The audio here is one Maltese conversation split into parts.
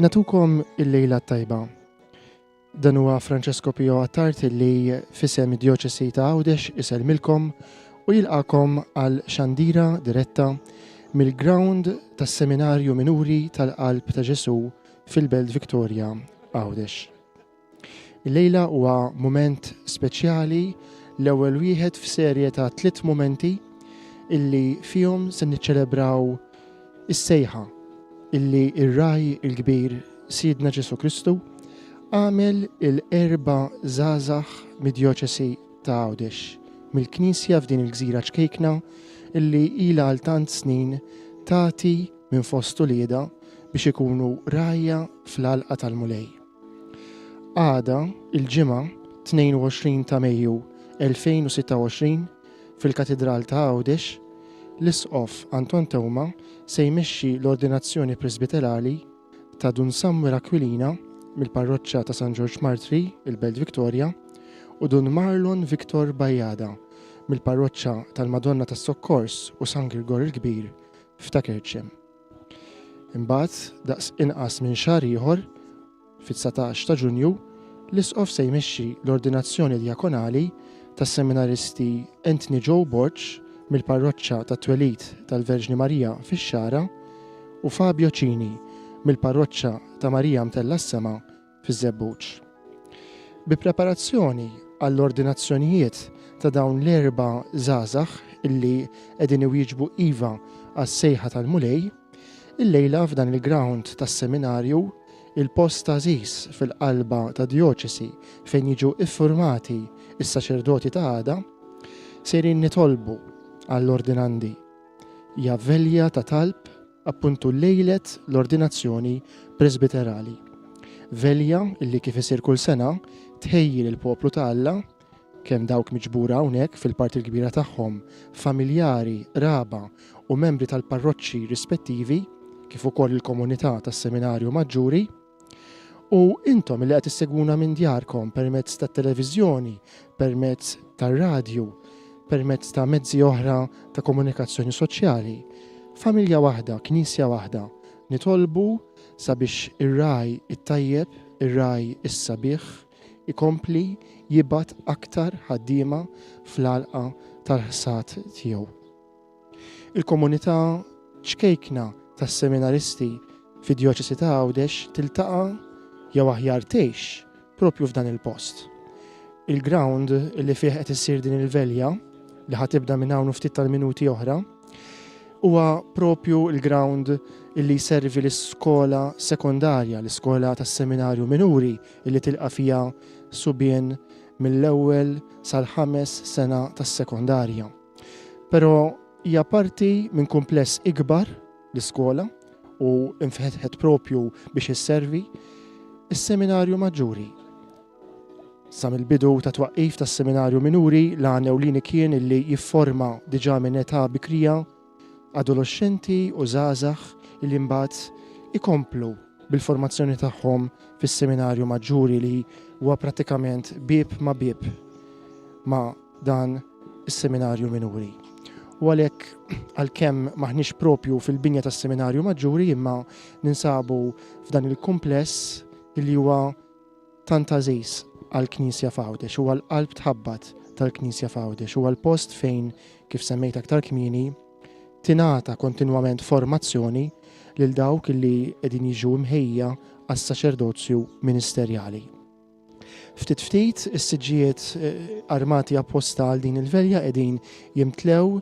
Natukom il-lejla tajba. Dan huwa Francesco Pio Attart li fisem id-Djoċesi ta' Għawdex iselmilkom u jilqakom għal xandira diretta mill-ground tas-Seminarju Minuri tal-Qalb ta' Ġesu fil-Belt Victoria, Għawdex. Il-lejla huwa mument speċjali, l-ewwel wieħed f'serje ta' 3 momenti illi fihom se niċċelebraw is-sejħa illi ir-raj il-kbir Sidna Ġesu Kristu għamel il-4 żgħażagħ mid-Djoċesi ta' Għawdex mill-Knisja f'din il-gżira ċkejkna illi ilha għal tant snin tagħti minn fost ulieda biex ikunu rajja fl-għalqa tal-mulej. Għada il-ġimgħa 22 ta' Mejju 2026 fil-Katedral ta' Għawdex l-Isqof Anton Tewma se jmexxi l-ordinazzjoni presbiterali ta' Dun Samuel Aquilina mill-parroċċa ta' San George Martri, il-Belt Victoria, u Dun Marlon Victor Bajjada mill-parroċċa tal-Madonna tas-Sokkors u San Grigor il-Kbir f'Takerċem. Imbagħad daqs inqas minn xahar ieħor fit-19 ta' Ġunju l-Isqof se jmexxi l-ordinazzjoni djakonali tas-seminaristi Anthony Joe Borch mill-parroċċa tat-Twelid tal-Verġni Marija fix-Xara u Fabio Cini mill-parroċċa ta' Marija Mtella s-Sema fiż-Żebbuġ. Bi preparazzjoni għall-ordinazzjonijiet ta' dawn l-4 żgħażagħ illi qegħdin iwieġbu iva għas-sejħa tal-mulej, il-lejla f'dan il-ground tas-seminarju il-post għażiż fil-qalba ta' djoċesi fejn jiġu iffurmati is-saċerdoti ta' għada sejrin nitolbu għall-ordinandi. Hija velja ta' talb appuntu lejlet l-ordinazzjoni presbiterali. Velja illi kif isir kull sena tħejjil il-poplu ta' Alla kemm dawk miġbura hawnhekk fil-parti l-kbira tagħhom, familjari, raba u membri tal-parroċċi rispettivi kif ukoll il-komunità tas-Seminarju Maġġuri u intom li qed issegwuna minn djarkom permezz tat-televiżjoni, permezz tar-radju, permezz ta' mezzi oħra ta' komunikazzjoni soċjali. Familja waħda, knisja waħda, nitolbu sabiex ir-raj it-tajjeb, ir-raj is-sabiħ ikompli jibgħat aktar ħaddiema fl-għalqa tal-ħsad tiegħu. Il-komunità ċkejkna tas-seminaristi fid-Djoċesi ta' Għawdex tiltaqa' jew aħjar tgħix propju f'dan il-post. Il-ground li fih qed issir din il-velja li ħatibda minn hawn ftit tal-minuti oħra huwa propju il-ground illi jservi l-iskola sekondarja, l-iskola tas-Seminarju Minuri illi tilqa' fiha subien mill-ewwel sal-5 sena tas-sekondarja. Però hija parti minn kumpless ikbar l-iskola u infetħet propju biex isservi is-Seminarju Maġġuri. Sa mill-bidu ta' twaqqif tas-Seminarju Minuri l-għan ewlieni kien illi jifforma diġà minn età bikrija adolescenti u żgħażagħ illi mbagħad ikomplu bil-formazzjoni tagħhom fis-Seminarju Maġġuri li huwa prattikament bieb ma' dan is-Seminarju Minuri. U għalhekk għalkemm maħniex propju fil-binja tas-Seminarju Maġġuri imma ninsabu f'dan il-kumpless illi huwa tant għażiż għall-Knisja f'Għawdex, huwa l-qalb tħabbat tal-Knisja f'Għawdex, huwa l-post fejn kif semmejt aktar kmieni tingħata kontinwament formazzjoni lil dawk illi qegħdin jiġu mħejja għas-saċerdozju ministerjali. Ftit is-siġġijiet armati apposta għal din il-velja qegħdin jimtlew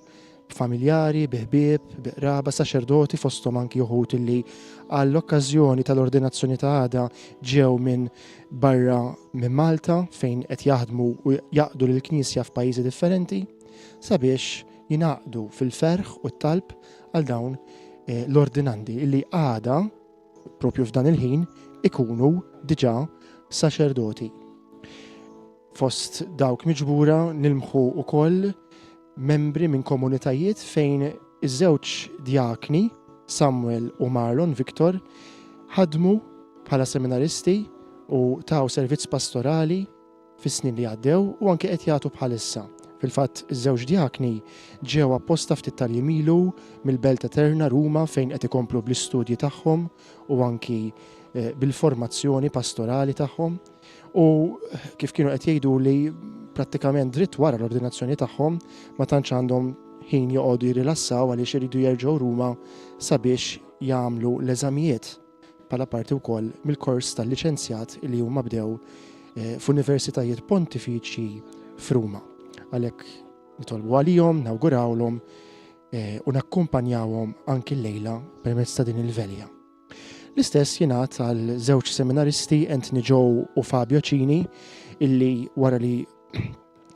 b'familjari, biħbieb, biqraba, saċerdoti fosthom anki uħud illi għall-okkażjoni tal-ordinazzjoni ta' għada ġew minn barra minn Malta fejn qed jaħdmu u jaqdu lill-Knisja f'pajjiżi differenti sabiex jingħaqdu fil-ferħ u t-talb għal dawn l-ordinandi illi għada propju f'dan il-ħin ikunu diġà saċerdoti. Fost dawk miġbura nilmħu wkoll membri minn komunitajiet fejn iż-żewġ djakni Samuel u Marlon Victor ħadmu bħala seminaristi u taw servizz pastorali fis-snin li għaddew u anke qed jagħtu bħalissa. Fil-fatt iż-żewġ djakni ġew apposta ftit tal-jimilu mill-Belt Eterna Ruma fejn qed ikomplu bl-istudji tagħhom u anki bil-formazzjoni pastorali tagħhom u kif kienu qed jgħidu li prattikament dritt wara l-ordinazzjoni tagħhom ma tantx għandhom ħin joqogħdu jirilassaw għaliex iridu jerġgħu Ruma sabiex jagħmlu l-eżamijiet bħala parti wkoll mill-kors tal-liċenzjat li huma bdew f'universitajiet pontifiċi f'Ruma. Għalhekk nitolbu għalihom, nawgurawlhom u nakkumpanjawhom anki llejla permezz ta' din il-velja. L-istess jingħad għal żewġ seminaristi Anthony Joe u Fabio Cini illi wara li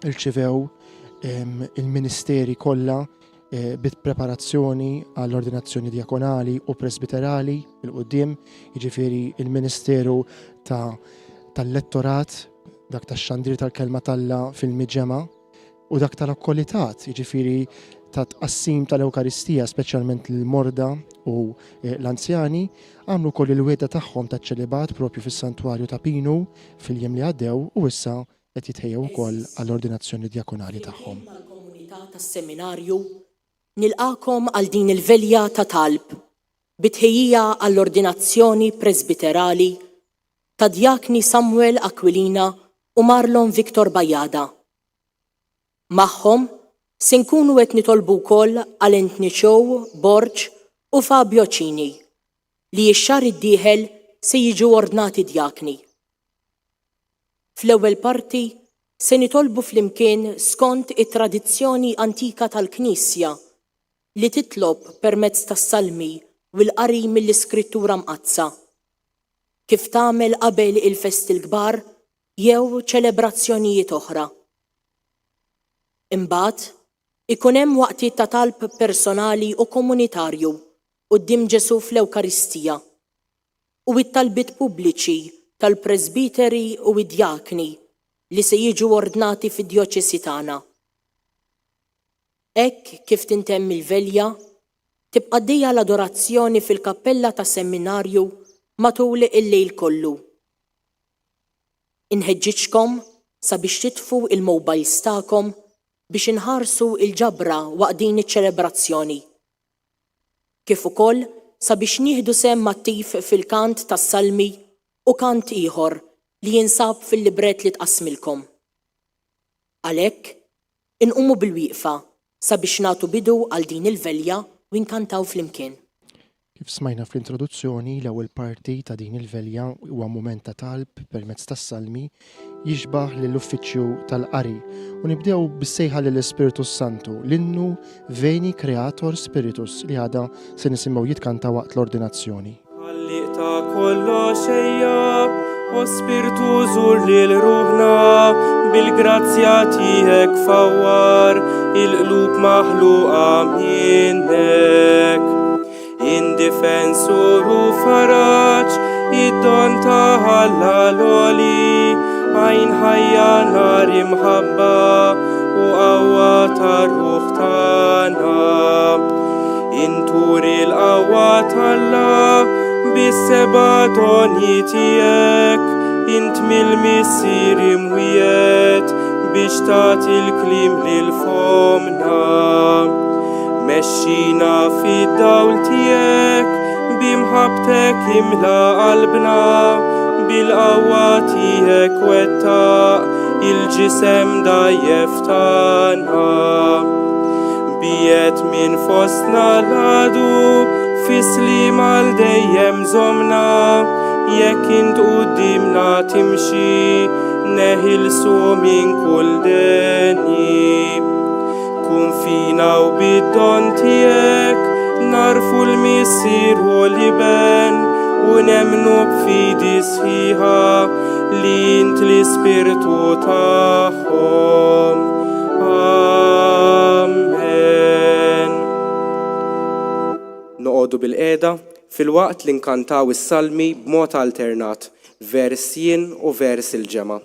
rċevew il-ministeri kollha bit-preparazzjoni għall-ordinazzjoni diakonali u presbiterali il-qudiem, jiġifieri il-Ministeru tal-lettorat, dak tax-xandir tal-kelma Alla fil-miġema u dak tal-akkollitat, jiġifieri ta' tqassim tal-Ewkaristija speċjalment l-morda u l-anzjani għamlu koll il-weda tagħhom taċ-ċelibat propju fis-santwarju ta' Pinu fil-jiem li għaddew u issa qed jitħejjew ukoll għall-ordinazzjoni djakonali tagħhom. Mal-komunità tas-seminarju nilqakom għal din il-velja ta' talb bitħejjija għall-ordinazzjoni presbiterali ta' Djakni Samuel Aquilina u Marlon Victor Bajada. Magħhom se nkunu qed nitolbu wkoll għal Anthony Joe, Borġ u Fabio Cini li x-xahar id-dieħel se jiġu ordnati djakni. Fl-ewwel parti se nitolbu flimkien skont it-tradizzjoni antika tal-Knisja li titlob permezz tas-salmi u l-qari mill-Iskrittura mqazza kif tagħmel qabel il-festi l-kbar jew ċelebrazzjonijiet oħra. Imbagħad ikun hemm waqtiet ta' talb personali u komunitarju quddiem Ġesu fl-Ewkaristija u t-talbiet pubbliċi tal-presbiteri u d-djakni li se jiġu ordnati fid-djoċesi tagħna. Hekk kif tintemm il-velja, tibqa' għaddejja l-adorazzjoni fil-kappella tas-seminarju matul il-lejl kollu. Inħeġġiġkom sabiex titfgħu il-mobiles tagħkom biex inħarsu il-ġabra waqt din iċ-ċelebrazzjoni. Kif ukoll sabiex nieħdu sehem attiv fil-kant tas-salmi u kant ieħor li jinsab fil-libret li tqassmilkom. Għalhekk inqumu bil-wieqfa sabiex nagħtu bidu għal din il-velja u nkantaw flimkien. Kif smajna fl-introduzzjoni, l-ewwel parti ta' din il-velja huwa mument ta' talb permezz tas-salmi jixbaħ lill-uffiċċju tal-qari u nibdew bis-sejħa lill-Ispiritu Santu l-innu Veni Creator Spiritus li għada se nisimgħu jitkanta waqt l-ordinazzjoni. Ħalliq ta' kollox ejja, o Spiritu żur lil ruħna bil-grazzja tiegħek fawwar il-qlub maħluqa minnek. Indifensur u faraġ, id-don ta' Alla l-oli, għajn ħajja nar imħabba u qawwa tar-ruħ tagħna. Intur il-qawwa t'Alla bis-seba' doni tiegħek, int mill-missier imwiet biex tagħti l-kliem lil fomna. Mexxina fid-dawl tiegħek bimħabtek imla qalbna bil-qawwa tiegħek wettaq il-ġisem dajjef tagħna. Biet minn fostna l-għadu fis-slim għal dejjem żomna jekk int qudiemna timxi neħilsu minn kull denji. Kun fina u bid-don tiegħek narfu l-missier u l-iben u nemnu b'fidi sħiħa li int l-Ispiritu tagħhom. Amen. Noqogħdu bil-qiegħda fil-waqt li nkantaw is-salmi b'mod alternat, vers jien u vers il-ġema'.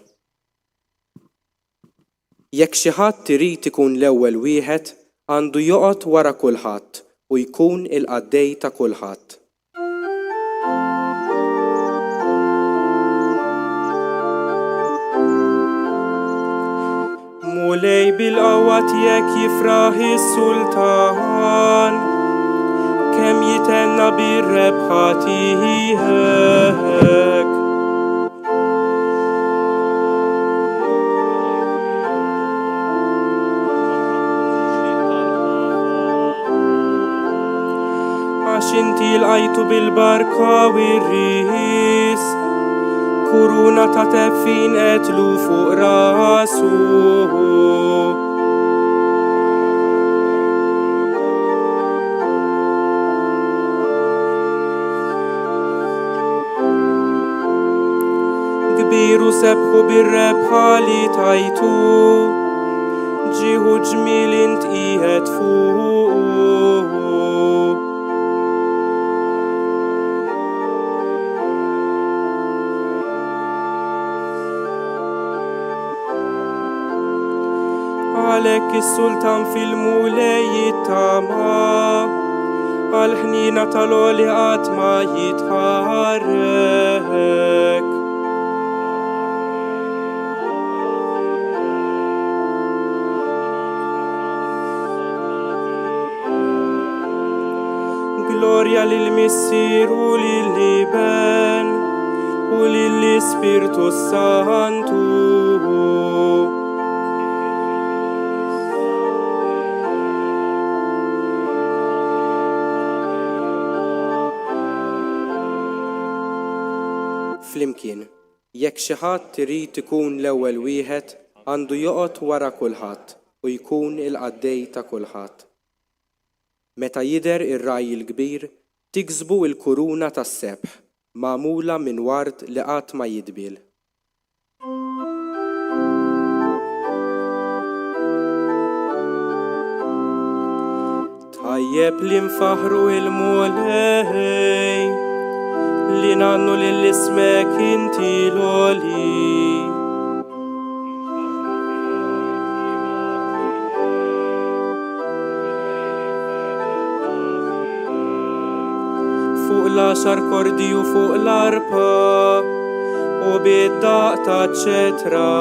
Jekk xi ħadd irid ikun l-ewwel wieħed, għandu joqgħod wara kulħadd u jkun il-qaddej ta' kulħadd. Mulej bil-qawwa tiegħek jifraħ is-Sultan, kemm jitenna بالربحة تيهك عشان تلقيتو بالبركة والريس كورونا تتفين قتلو فوق راسو كبير وسبحو بالربحة اللي تايتو جيهو جميل انت ايهات فوق عليك السلطان في المولاي التامة الحنينة طلوليات ما يتحرك Gloria للمسير وللبان وللسبيرتو سانتو فليمكن jekk xi ħadd irid ikun l-ewwel wieħed għandu joqgħod wara kulħadd u jkun il-qaddej ta' kulħadd. Meta jidher ir-raj il-kbir tiksbu l-kuruna tas-sebħ magħmula minn ward li qatt ma jidbil. Tajjeb li nfaħru il-mulej li nannu lill-ismek inti l-oli. Fuq l-10 kordi u fuq l-arpa u bid-daq ta' ċetra.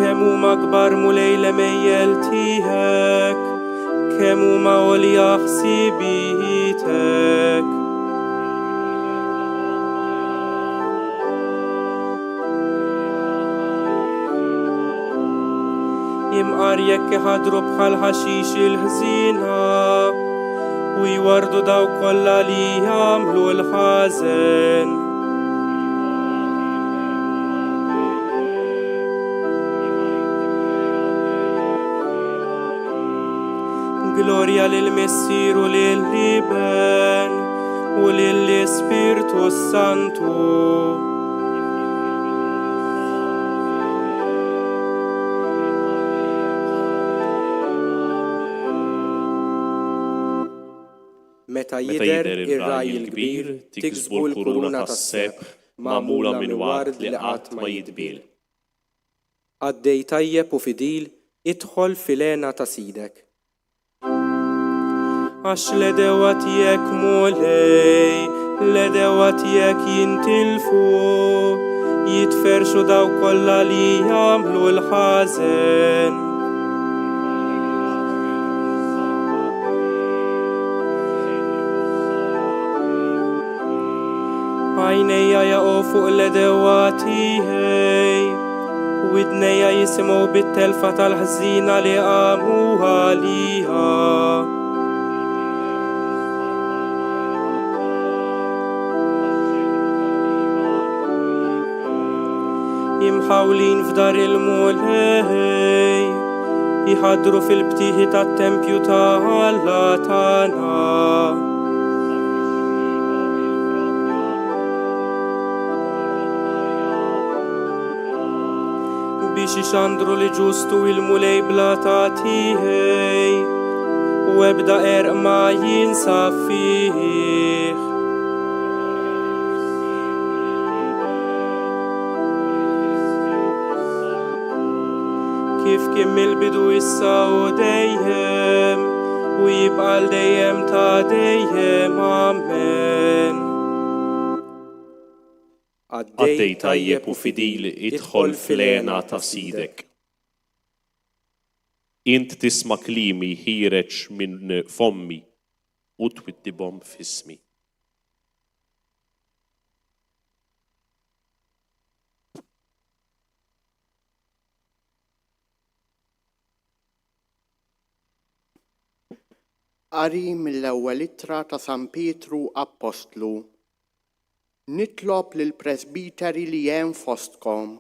Kemm huma kbar mulej l-emejjel tiegħek, kemm huma għolja ħsiebietek. Imqar jekk iħadru bħal ħaxix il-ħżina u jwardu daw kollha li jagħmlu l-ħażen. Gloria lill-Missir u lill-Liben u lill-Ispirtu Santu. Meta jidher ir-raj il-kbir tiksbu l-kuruna tas-sebħ magħmula minn ward li qatt ma jitbil. Għaddej tajjeb u fidil idħol fil-għena ta' sidek. Għax l-edewa tiegħek mulej, l-edewa tiegħek jintilfu, jitferxu daw kollha li jagħmlu l-ħażen. Għajnejja jaqgħu fuq l-edewa tiegħi, widnejja jisimgħu bit-telfa tal-ħżina li qamu għaliha. Imħawlin f'dar il-mulej, jħadru fil-btieħi tat-tempju ta' Alla tagħna. Biex ixandru li ġustu il-mulej bla ta' tiegħi u ebda erq ma jinsab fih. Kif kien mill-bidu issa u dejjem u jibqa' l-dejjem ta' dejjem. Amen. Għaddej tajjeb u fidil idħol fil-għena ta' sidek. Int tisma' klimi ħireġ minn fommi u twiddibhom f'ismi. Qari mill-ewwel ittra ta' San Pietru Apostlu. Nitlob lil presbiteri li hemm fostkom,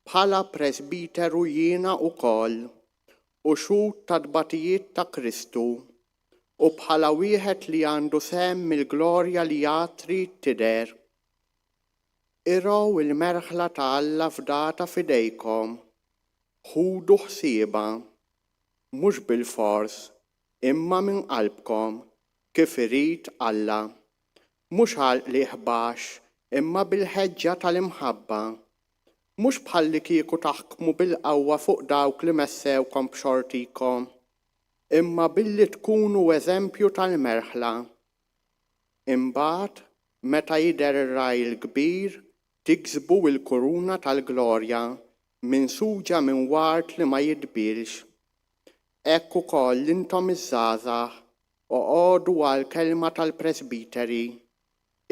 bħala presbiteru jiena wkoll, u xhud ta' tbatijiet ta' Kristu, u bħala wieħed li għandu sehem mill-glorja li jatri tidher. Iraw il-merħla ta' Alla fdata f'idejkom, ħudu ħsieba, mhux bil-fors, imma minn qalbkom, kif irid Alla. Mhux għal li ħbax, imma bil-ħeġġa tal-imħabba. Mhux bħalli kieku taħkmu bil-qawwa fuq dawk li messewkom b'xortikom, imma billi tkunu eżempju tal-merħla. Imbagħad, meta jidher ir-raj il-kbir, tiksbu l-kuruna tal-glorja minsuġa minn wart li ma jidbilx. Hekk ukoll intom iż-żgħażagħ oqgħodu għall-kelma tal-presbiteri,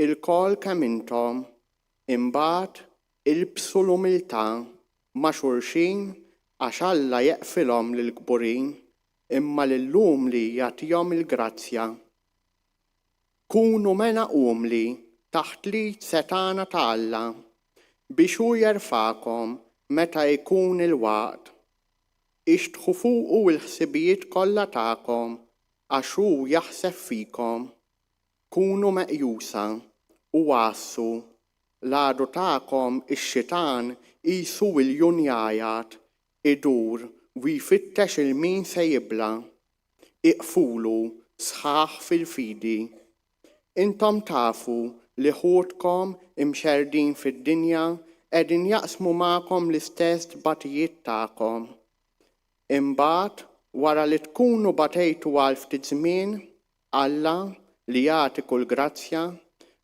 il-kol kemm intom, imbagħad ilbsu l-umiltà ma' xulxin għax Alla jeqfilhom lill-kburin imma lill-umli jagħtihom il-grazzja. Kunu mena umli taħt lid setana ta' Alla biex hu jerfa'kom meta jkun il-waqt. Ixtħu fuqu l-ħsibijiet kollha tagħkom għax hu jaħseb fikom. Kunu meqjusa u għassu, l-għadu tagħkom ix-xitan qisu il-junjajat, idur u jfittex il-min se jibla. Iqfulu sħaħ fil-fidi. Intom tafu li ħudkom imxerdin fid-dinja qegħdin jaqsmu magħkom l-istess tbatijiet tagħkom. Imbagħad wara li tkunu batejtu għal ftit żmien, Alla li jagħti kull grazzja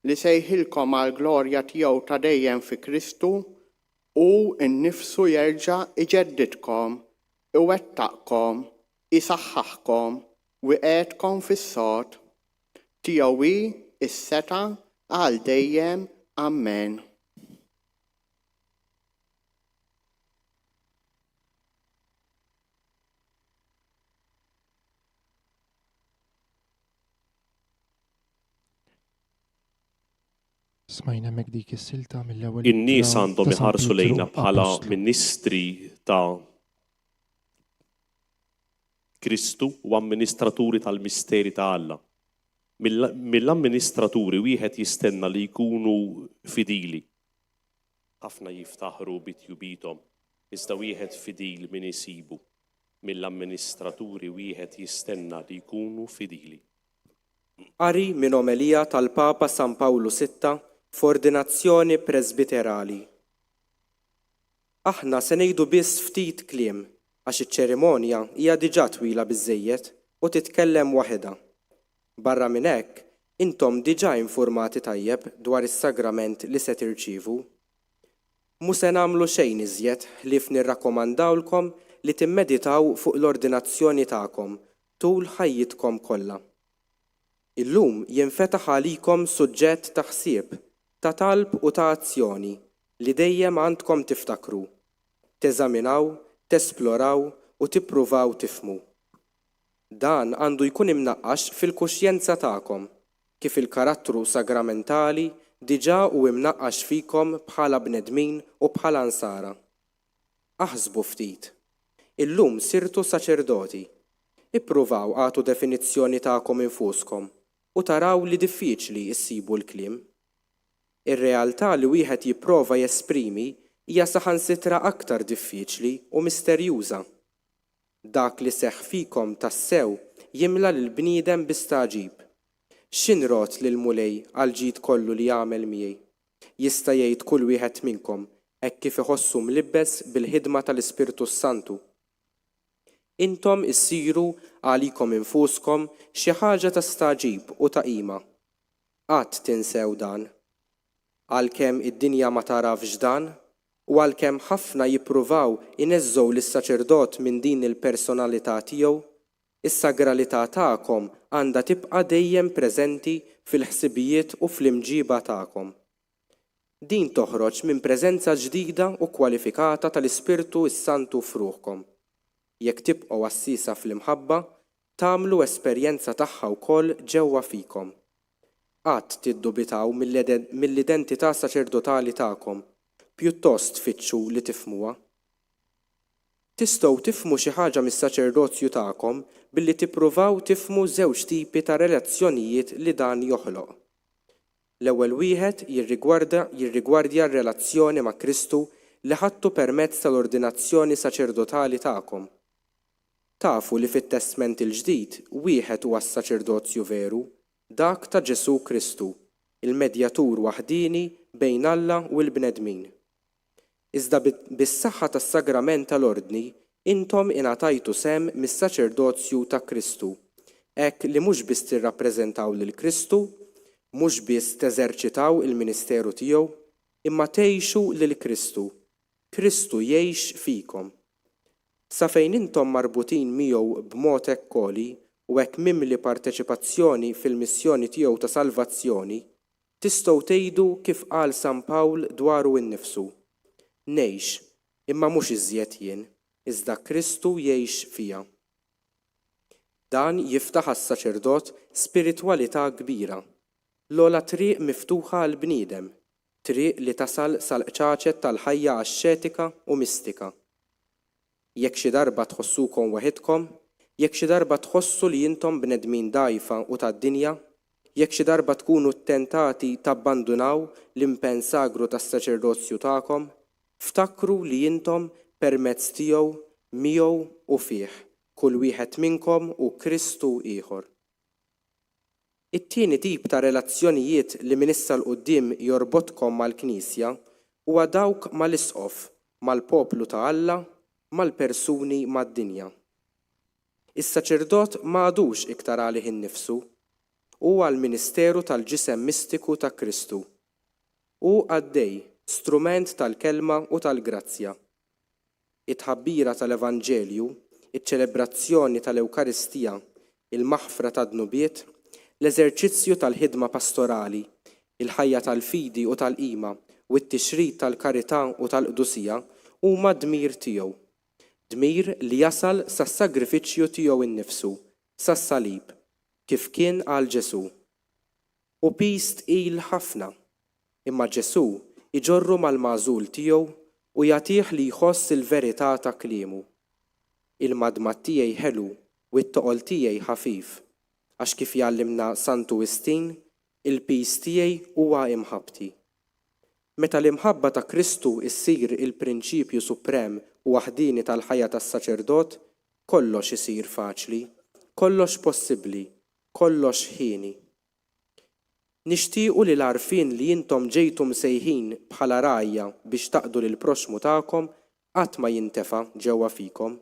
li sejħilkom għal glorja tiegħu ta' dejjem fi Kristu u nnifsu jerġa' iġeddidkom, iwettaqkom, isaħħaħkom u qiegħdkom fis-sod. Tiegħu hi s-seta għal dejjem. Amen. Smajna mek dik is-silta mill-ewwel. In-nies għandhom iħarsu lejna bħala ministri ta' Kristu u amministraturi tal-misteri ta' Alla. Mill-amministraturi wieħed jistenna li jkunu fidili. Ħafna jiftaħru bitjubithom, iżda wieħed fidil min isibu. Mill-amministraturi wieħed jistenna li jkunu fidili. Qari minn omelija tal-Papa San Pawlu VI f'ordinazzjoni presbiterali. Aħna se ngħidu biss ftit kliem għax iċ-ċerimonja hija diġà twila biżżejjed u titkellem waħedha. Barra minn hekk, intom diġà infurmati tajjeb dwar is-sagrament li se tirċievu. Mhu se nagħmlu xejn iżjed ħlief nirrakkomandawlkom li timmeditaw fuq l-ordinazzjoni tagħkom tul ħajjitkom kollha. Illum jinfetaħ għalikom suġġett ta' ħsieb, ta' talb u ta' azzjoni li dejjem għandkom tiftakru, teżaminaw, tesploraw u tippruvaw tifhmu. Dan għandu jkun imnaqqax fil-kuxjenza tagħkom, kif il-karattru sagramentali diġà hu imnaqqax fikom bħala bnedmin u bħala ansara. Aħsbu ftit. Illum sirtu saċerdoti. Ippruvaw għatu definizzjoni tagħkom infuskom u taraw li diffiċli issibu l-kliem. Ir-realtà li wieħed jipprova jesprimi hija saħansitra aktar diffiċli u misterjuża. Dak li seħħ fikom tassew jimla lill-bniedem bistaġib. X'inrot lil mulej għal ġid kollu li jagħmel miegħi? Jista' jgħid kull wieħed minnkom hekk kif iħossu mlibbes bil-ħidma tal-Ispirtu Santu. Intom issiru għalikom infuskom xi ħaġa ta' staġib u ta' qima. Qatt tinsew dan. Għalkemm id-dinja ma tarafx dan, u għalkemm ħafna jippruvaw ineżżgħu lis-saċerdot minn din il-personalità tiegħu, is-sagralità tagħkom għandha tibqa' dejjem preżenti fil-ħsibijiet u fl-imġiba tagħkom. Din toħroġ minn preżenza ġdida u kwalifikata tal-Ispirtu s-Santu f'ruħkom. Jekk tibqgħu assisa fl-imħabba, tagħmlu esperjenza tagħha wkoll ġewwa fikom. Qatt tiddubitaw mill-identità saċerdotali tagħkom, pjuttost tfittxu li tifhmuha. Tistgħu tifhmu xi ħaġa mis-saċerdozju tagħkom billi tippruvaw tifhmu żewġ tipi ta' relazzjonijiet li dan joħloq. L-ewwel wieħed jirrigwardja r-relazzjoni ma' Kristu li ħadtu permezz tal-ordinazzjoni saċerdotali tagħkom. Tafu li fit-Testament il-Ġdid wieħed huwa s-saċerdozju veru, dak ta' Ġesu Kristu, il-medjatur waħdini bejn Alla u l-bnedmin. Iżda bis-saħħa tas-sagrament tal-ordni intom ingħatajtu sem mis-saċerdozju ta' Kristu, hekk li mhux biss tirrappreżentaw lil Kristu, mhux biss teżerċitaw il-ministeru tiegħu, imma tgħixu lil Kristu. Kristu jgħix fikom. Sa fejn intom marbutin miegħu b'mod ekkoli u hekk mimli parteċipazzjoni fil-missjoni tiegħu ta' salvazzjoni, tistgħu tgħidu kif qal San Pawl dwaru innifsu. Ngħix, imma mhux iżjed jien, iżda Kristu jgħix fija. Dan jiftaħ għas-saċerdot spiritwalità kbira. L-ogħla triq miftuħa għal bniedem, triq li tasal sal-qċaċet tal-ħajja ascetika u mistika. Jekk xi darba tħossukom waħedkom, jekk xi darba tħossu li intom bnedmin dgħajfa u tad-dinja, jekk xi darba tkunu ttentati tabbandunaw l-impenn sagru tas-saċerdozju tagħkom, ftakru li intom permezz tiegħu, miegħu u fih, kull wieħed minnkom u Kristu ieħor. It-tieni tip ta' relazzjonijiet li minn issa l-qudiem jorbotkom mal-Knisja huwa dawk mal-isqof, mal-poplu ta' Alla, mal-persuni mad-dinja. Is-saċerdot m'għadux iktar għalih innifsu, huwa l-ministeru tal-ġisem mistiku ta' Kristu. Hu għaddej, strument tal-kelma u tal-grazzja. It-tħabbira tal-Evanġelju, iċ-ċelebrazzjoni tal-Ewkaristija, il-maħfra tad-dnubiet, l-eżerċizzju tal-ħidma pastorali, il-ħajja tal-fidi u tal-qima u t-tixrid tal-karità u tal-qdusija huma dmir tiegħu. Dmir li jasal sas-sagrifiċċju tiegħu innifsu, sas-salib, kif kien għal Ġesu. U pis tqil ħafna, imma Ġesu iġorru mal-magħżul tiegħu u jagħtih li jħoss il-verità ta' kliemu. Il-madma tiegħi ħelu u t-toqol tiegħi ħafif, għax kif jallimna Santu Wistin, il-pis tiegħi huwa imħabbti. Meta l-imħabba ta' Kristu issir il-prinċipju suprem u waħdini tal-ħajja tas-saċerdot, kollox isir faċli, kollox possibbli, kollox ħieni. Nixtiequ li l-għarfien li intom ġejtu msejħin bħala rgħajja biex taqdu lil proxmu tagħkom qatt ma jintefa' ġewwa fikom.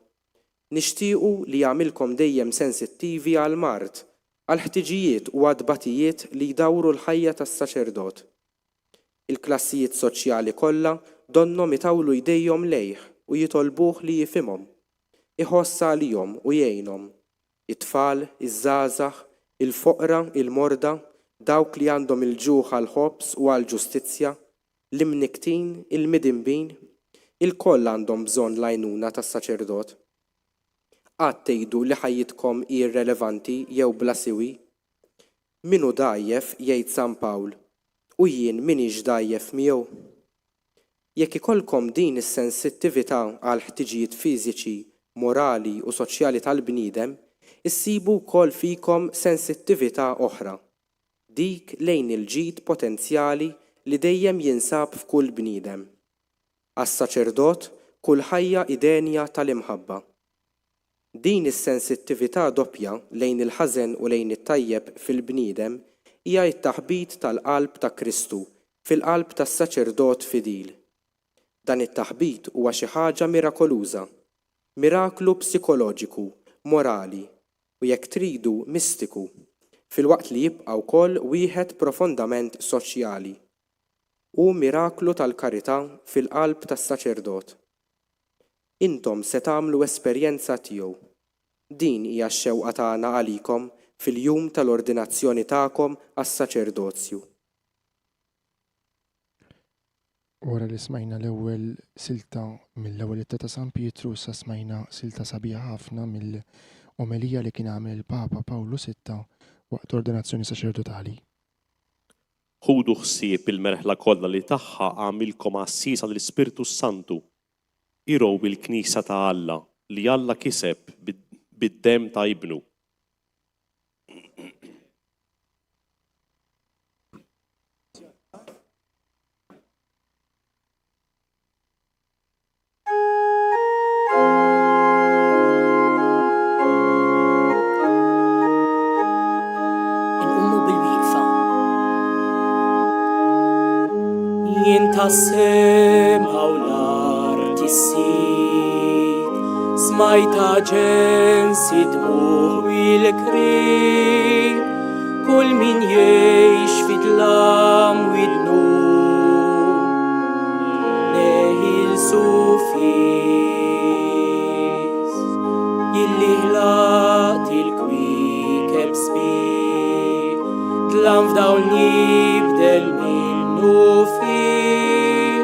Nixtiequ li jagħmilkom dejjem sensittivi għal mard, għal ħtiġijiet u għadbatijiet li jdawru l-ħajja tas-saċerdot. Il-klassijiet soċjali kollha donnom itawlu jdejhom lejh u jitolbuh li jifhimhom, iħossa għalihom u jgħinhom. It-tfal, iż-żgħażagħ, il-foqra, il-morda, dawk li għandhom il-ġuħ għall-ħobs u għall-ġustizzja, l-imniktin, il-midinbin, il-koll għandhom bżonn l-għajnuna tas-saċerdot. Qatt tgħidu li ħajjitkom irrelevanti jew bla siwi? Minu dgħajjef jgħid San Pawl, u jien minix dgħajjef miegħu. Jekk ikollkom din is-sensittività għal ħtiġijiet fiżiċi, morali u soċjali tal-bniedem, issibu wkoll fikom sensittività oħra, dik lejn il-ġid potenzjali li dejjem jinsab f'kull bniedem. Għas-saċerdot kull ħajja idenja tal-imħabba. Din is-sensittività doppja lejn il-ħażen u lejn it-tajjeb fil-bniedem hija t-taħbit tal-qalb ta' Kristu fil-qalb tas-saċerdot fidil. Dan it-taħbit huwa xi ħaġa mirakoluża, miraklu psikoloġiku, morali u jekk tridu mistiku, filwaqt li jibqa' wkoll wieħed profondament soċjali. u miraklu tal-karità fil-qalb tas-saċerdot. Intom se tagħmlu esperjenza tiegħu. Din hija x-xewqa tagħna għalikom fil-jum tal-ordinazzjoni tagħkom għas-saċerdozju. Wara li smajna l-ewwel silta mill-ewwel ittra ta' San Pietru, issa smajna silta sabiħa ħafna mill-omelija li kien għamel il-Papa Pawlu VI waqt ordinazzjoni saċerdotali. Ħudu ħsieb il-merħla kollha li tagħha għamilkom assisa l-Ispirtu Santu. Irow il-Knisja ta' Alla li Alla kiseb bid-dem ta' Ibnu. Inqummu bil-wieqfa. Jien tas-sema u l-art issit, smajta ġensi dmuħ il-krim, kull min jgħix fid-dlam widnu neħilsu fis, illi ħlaqt il-kwikeb sbieħ, dlam f'dawn jibdel minnu fih,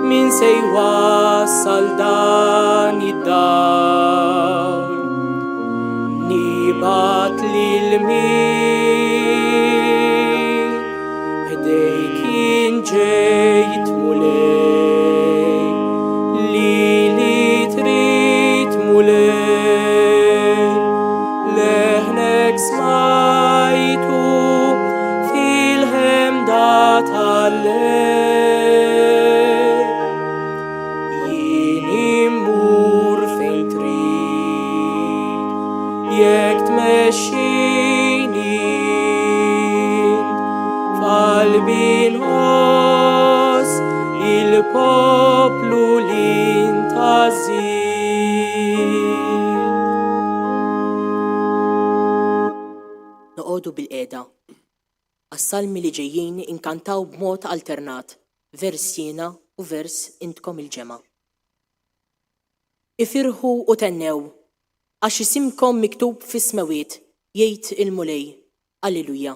min se jwassal dan id-dawl, nibat lil-min, ħdejk inġejt mulej, li trid mulej, leħnek smajtu fil-ħemda tal-lej. Jien immur fejn trid, jekk tmexxini, f'qalbi nħoss il-poplu li ntażil. Noqogħdu bil-qiegħda. Għas-salmi li ġejjin inkantaw b'mod alternat, vers jiena u vers intkom il-ġemgħa. Ifirħu u tennew, għax isimkom miktub fis-smawiet, jgħid il-mulej. Alleluja.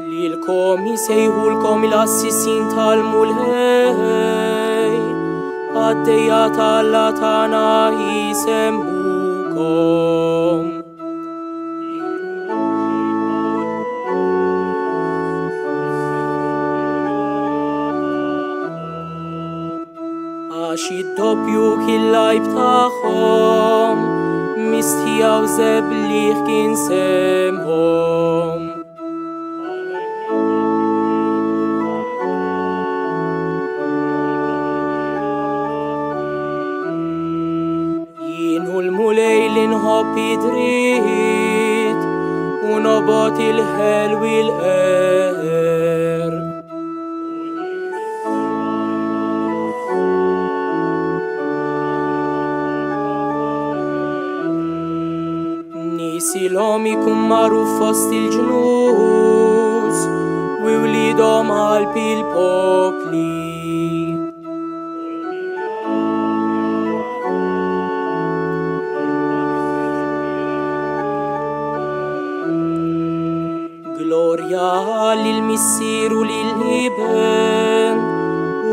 Lilkom jisejħulkom il-assisin tal-mulej, għaddejja tal-Alla tagħna jisemmukom. Għax jiddoppju kill-lajb tagħhom, mistħijaw zebliħ kien semhom. Jienu l-mulej li nħobb id-dritt u nobot il-ħelw il-qer. Nisilhom ikun magħruf fost il-ġnus u wliedhom qalb il-popli. Glorja lill-Missier u lill-Iben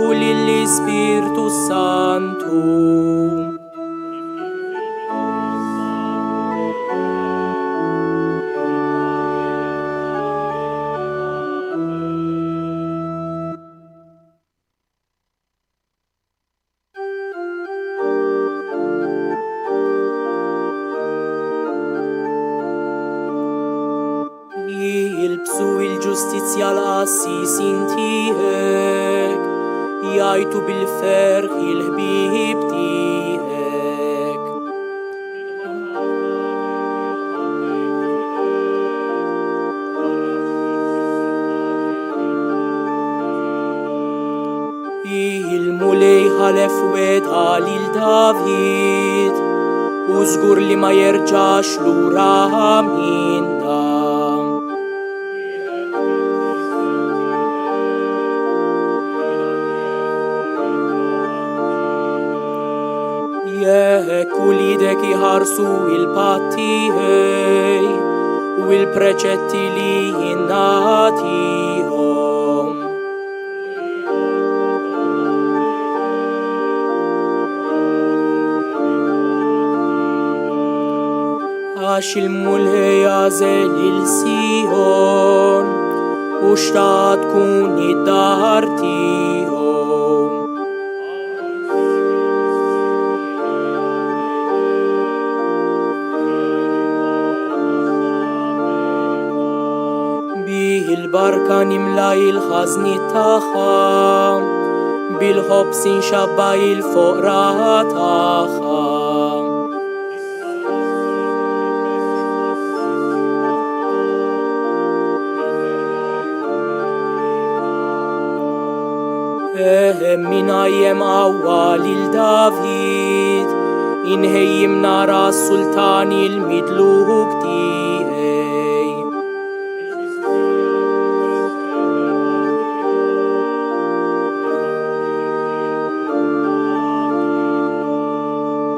u lill-Ispirtu Santu. Jilbsu il-ġustizzja l-qassisin tiegħek, jgħidu bil-ferħ il-ħbieb tiegħek. Il-mulej ħalef wedha lil David u u żgur li ma jerġax lura minna. Jekk u lidek iħarsu il-patti u il-preċetti li jinnatihom. Għax il-mulej għażel il-Sion u xtaqt tkun id-dar tihom. Il-barka nimla il-ħażniet tagħha, bil-ħobs inxabba il-foqra tagħha. Min għajjem qawwa lil David, inħejjim nara s-sultan il-midluk tiegħi.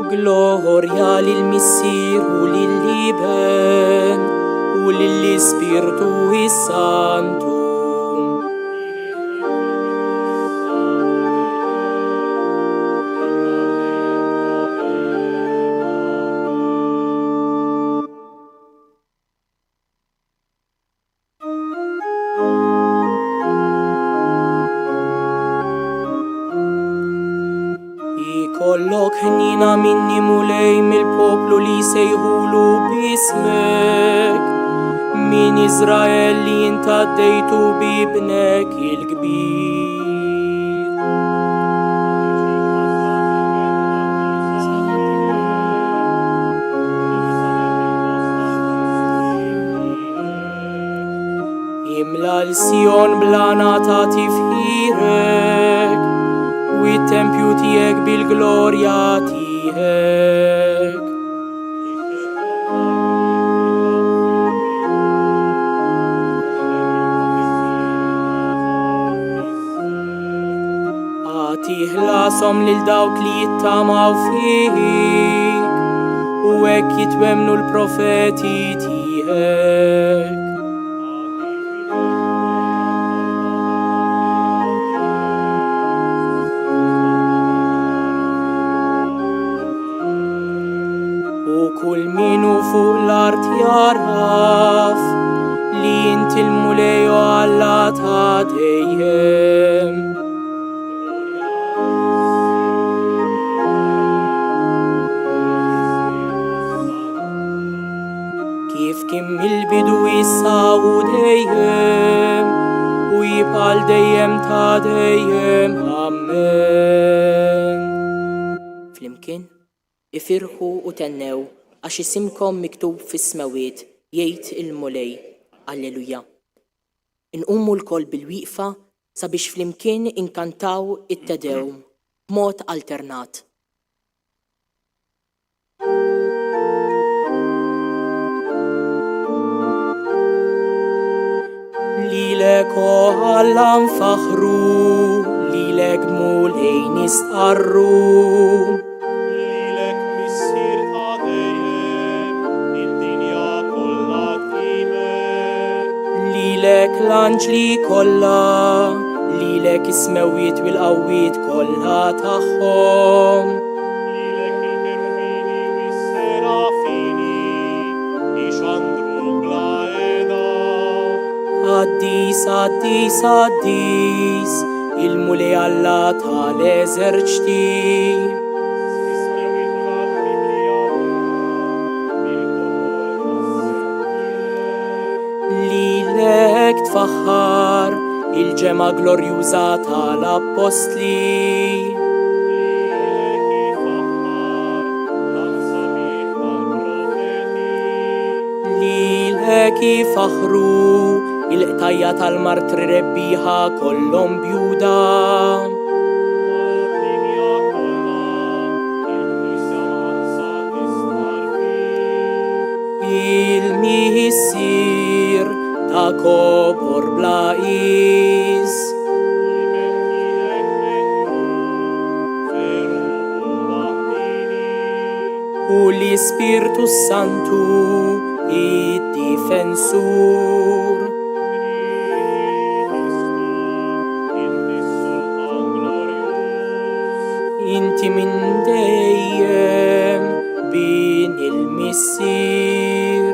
Glorja lil-Missier u lil-Liben u lill-Ispirtu is-Santu. Kollok ħnina minni mulej mill-poplu li sejħulu bismek, min Izrael li jinta dejtu bibnek il-kbir. Imla l-Sion blana ta' tifħirek, u it-tempju tiegħek bil-glorja tiegħek. Għati ħlasom lil dawk li jittamaw fik u hekk jitwemnu l-profeti tiegħek. Kull minu fuq l-art jaraf li inti l-mulej u Alla ta' dejjem. Kif kien mill-bidu issa u dejjem u jibqal dejjem ta' dejjem. Amen. Flimkien, ifirħu u tennew għax isimkom miktub fis-smawiet jgħid il-mulej. Alleluja. Inqumu l-koll bil-wieqfa sabiex flimkien inkantaw it-Tedewm b'mod alternat. Lilek o Alla nfaħru, lilek mulej nistqarru. Lilek l-anġli kollha, lilek is-smewiet u l-qawwiet kollha tagħhom. Lilek il-kerubini u s-serafini ixandru bla eda. Addis, addis, addis, il-mulej Alla tal-eżerċti. Lilek tfaħħar il-ġema glorjuża tal-Apostli. Lilek ifaħru il-qtajja tal-martri rebbieħa kollhom bjuda. Jacob Blais. U l'Ispirtu Santu id difensur. Inti min dejjem bin il-missir.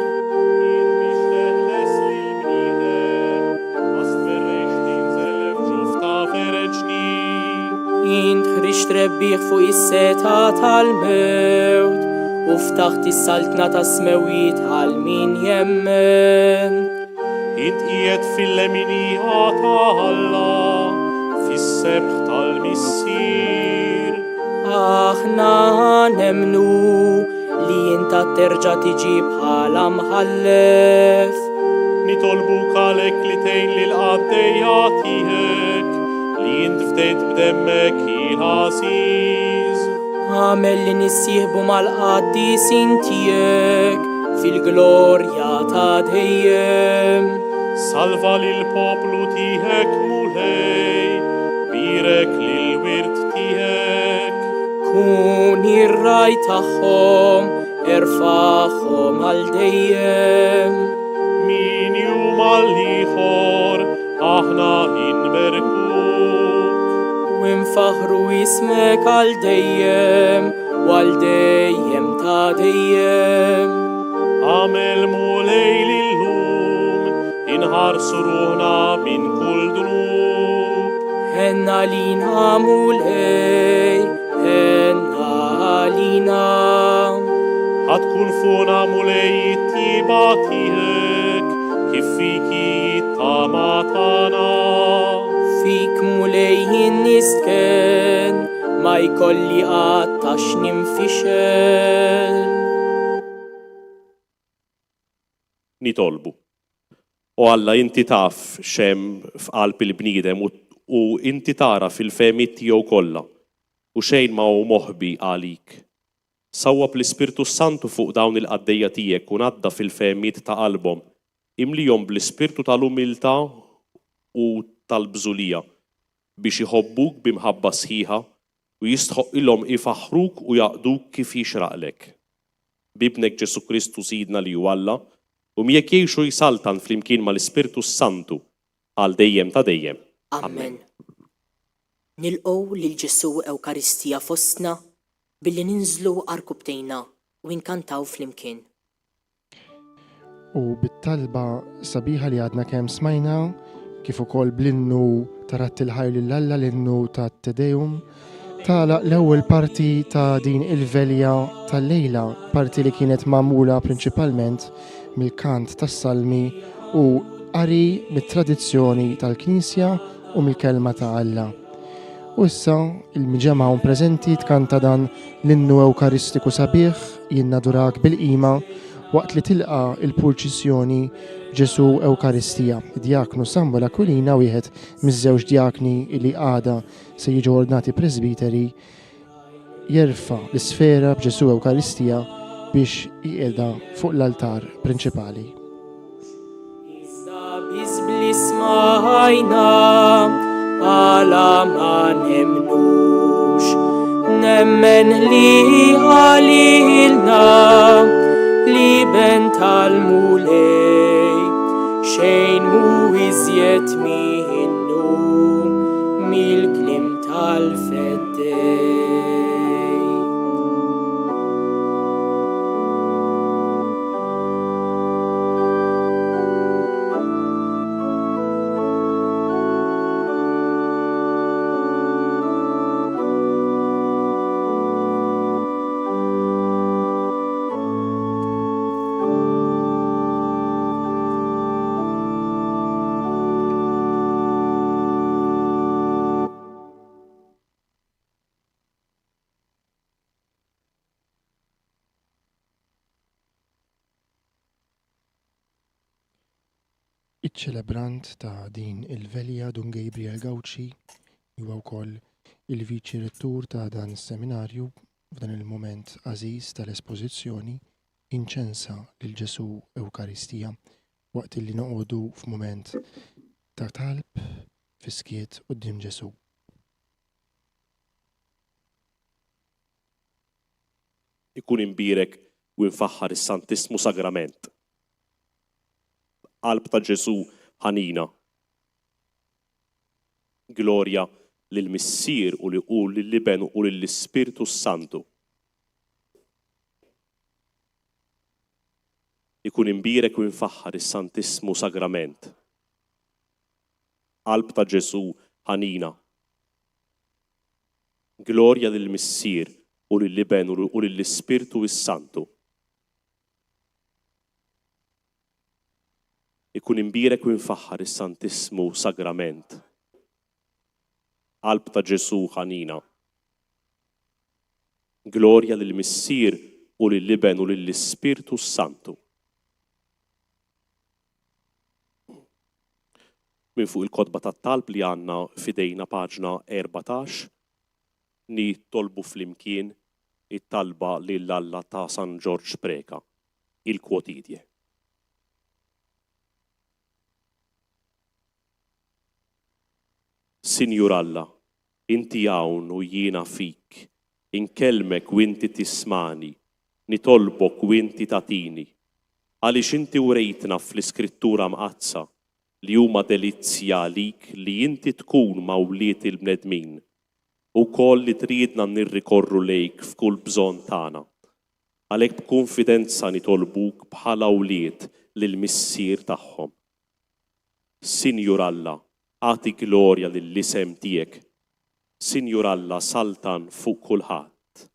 Int ħriġt rebbieħ fuq is-seta tal-mewt u ftaħt is-saltna ta' smewiet għal min jemmen. Int qiegħed fil-leminija ta' Alla, fis-sebħ tal-missier. Aħna nemnu li inta terġa' tiġi bħala mħallef. Nitolbuk għalhekk li tgħin lil qaddejja tiegħek li int fdejt b'demmek il-ħażiż. Għamel li nissieħbu mal-qaddisin tiegħek fil-glorja ta' dejjem. Salva lil poplu tiegħek mulej, birek lil wirt tiegħek. Kun ir-raj tagħhom, erfa'hom għal dejjem. Min jum għall-ieħor aħna inberkuk. U infaħru ismek għal dejjem u għal dejjem ta' dejjem. Għamel mulej lil-lum, inħarsu ruħna minn kull dunub. Henna lina mulej, henna lina. Ħatkun funa mulej it-tiba tiegħek, kif fiki it-tama tagħna. Fik mulej nisken, ma jkolli għattax nimfixel. Nitolbu. U Alla inti taf xem f'qalb il-bniedem u inti tara fil-femit tiegħu kollha u xejn ma hu moħbi għalik. Sawwab l-Ispirtu Santu fuq dawn il-qaddejja tiegħek u nadda fil-femit ta' qalbhom. Imlihom bl-ispirtu tal-umiltà u tal-bżulija biex iħobbuk bimħabba sħiħa u jistħoq ilhom ifaħruk u jaqduk kif jixraqlek. Bibnek Ġesu Kristu Sidna li hu Alla u miegħek jgħixu jsaltan flimkien mal-Ispirtu Santu għal dejjem ta' dejjem. Amen. Nilqgħu lil Ġesu Ewkaristija fostna billi ninżlu arkubtejna u inkantaw flimkien. U bit-talba sabiħa li għadna kemm smajna kif ukoll bl-innu ta' Ratti l-ħajr lill-Alla l-innu ta' Te-Deum tagħlaq l-ewwel parti ta' din il-velja tal-lejla, parti li kienet magħmula prinċipalment mill-kant tas-salmi u qari mit-tradizzjoni tal-Knisja u mill-kelma ta' Alla. U issa il-miġema un preżenti tkanta dan l-innu Ewkaristiku sabiħ jinna durak bil-qima waqt li tilqa il-purċissjoni Ġesu Ewkaristija. Djaknu Samuel Aquilina wieħed miż-żewġ djakni li għada se jiġu ordnati presbiteri jerfa l-isfera b'Ġesu Ewkaristija biex jiqielda fuq l-altar prinċipali. Blismajna għala ma nemnux, nemmen li għalilna li ben tal-mulej, xejn mu iżjed minnu mil-klim tal-feddej. Iċ-ċelebrant ta' din il-velja Dun Gabriel Gawċi huwa wkoll il-viċi rettur ta' dan is-seminarju f'dan il-moment għażiż tal-espożizzjoni inċensa lil Ġesu Ewkaristija waqt li noqogħdu f'mument ta' talb fiskiet quddiem Ġesu. Ikun imbirek u nfaħħar is-Santismu Sagrament. Qalb ta' Ġesu ħanina. Glorja lill-Missier u lill-Liben u lill-Ispiritu Santu. Ikun imbirek u nfaħħar is-Santismu Sagrament. Qalb ta' Ġesu ħanina. Glorja lill-Missier u lill-Liben u lill-Ispiritu Santu. Ikun imbirek u nfaħħar is-Santismu Sagrament. Qalb ta' Ġesu ħanina. Glorja lill-Missier u lill-Liben u lill-Ispiritu Santu. Minn fuq il-kotba tat-talb li għandna fidejna paġna 14, nittolbu flimkien it-talba lill-Alla ta' San George Preka, il-kwotidje. Sinjur Alla, inti hawn u jiena fik, inkellmek u inti tismani, nitolbok u inti tatini, għaliex inti urejtna fl-iskrittura mqazza li huma delizzja għalik li inti tkun ma' wliet il-bnedmin u koll li tridna nirrikorru lejk f'kull bżonn tagħna. Għalhekk b'konfidenza nitolbuk bħala wliet lill-Missier tagħhom. Sinjur Alla, għati glorja lill-isem tiegħek. Sinjur Alla, saltan fuq kulħadd.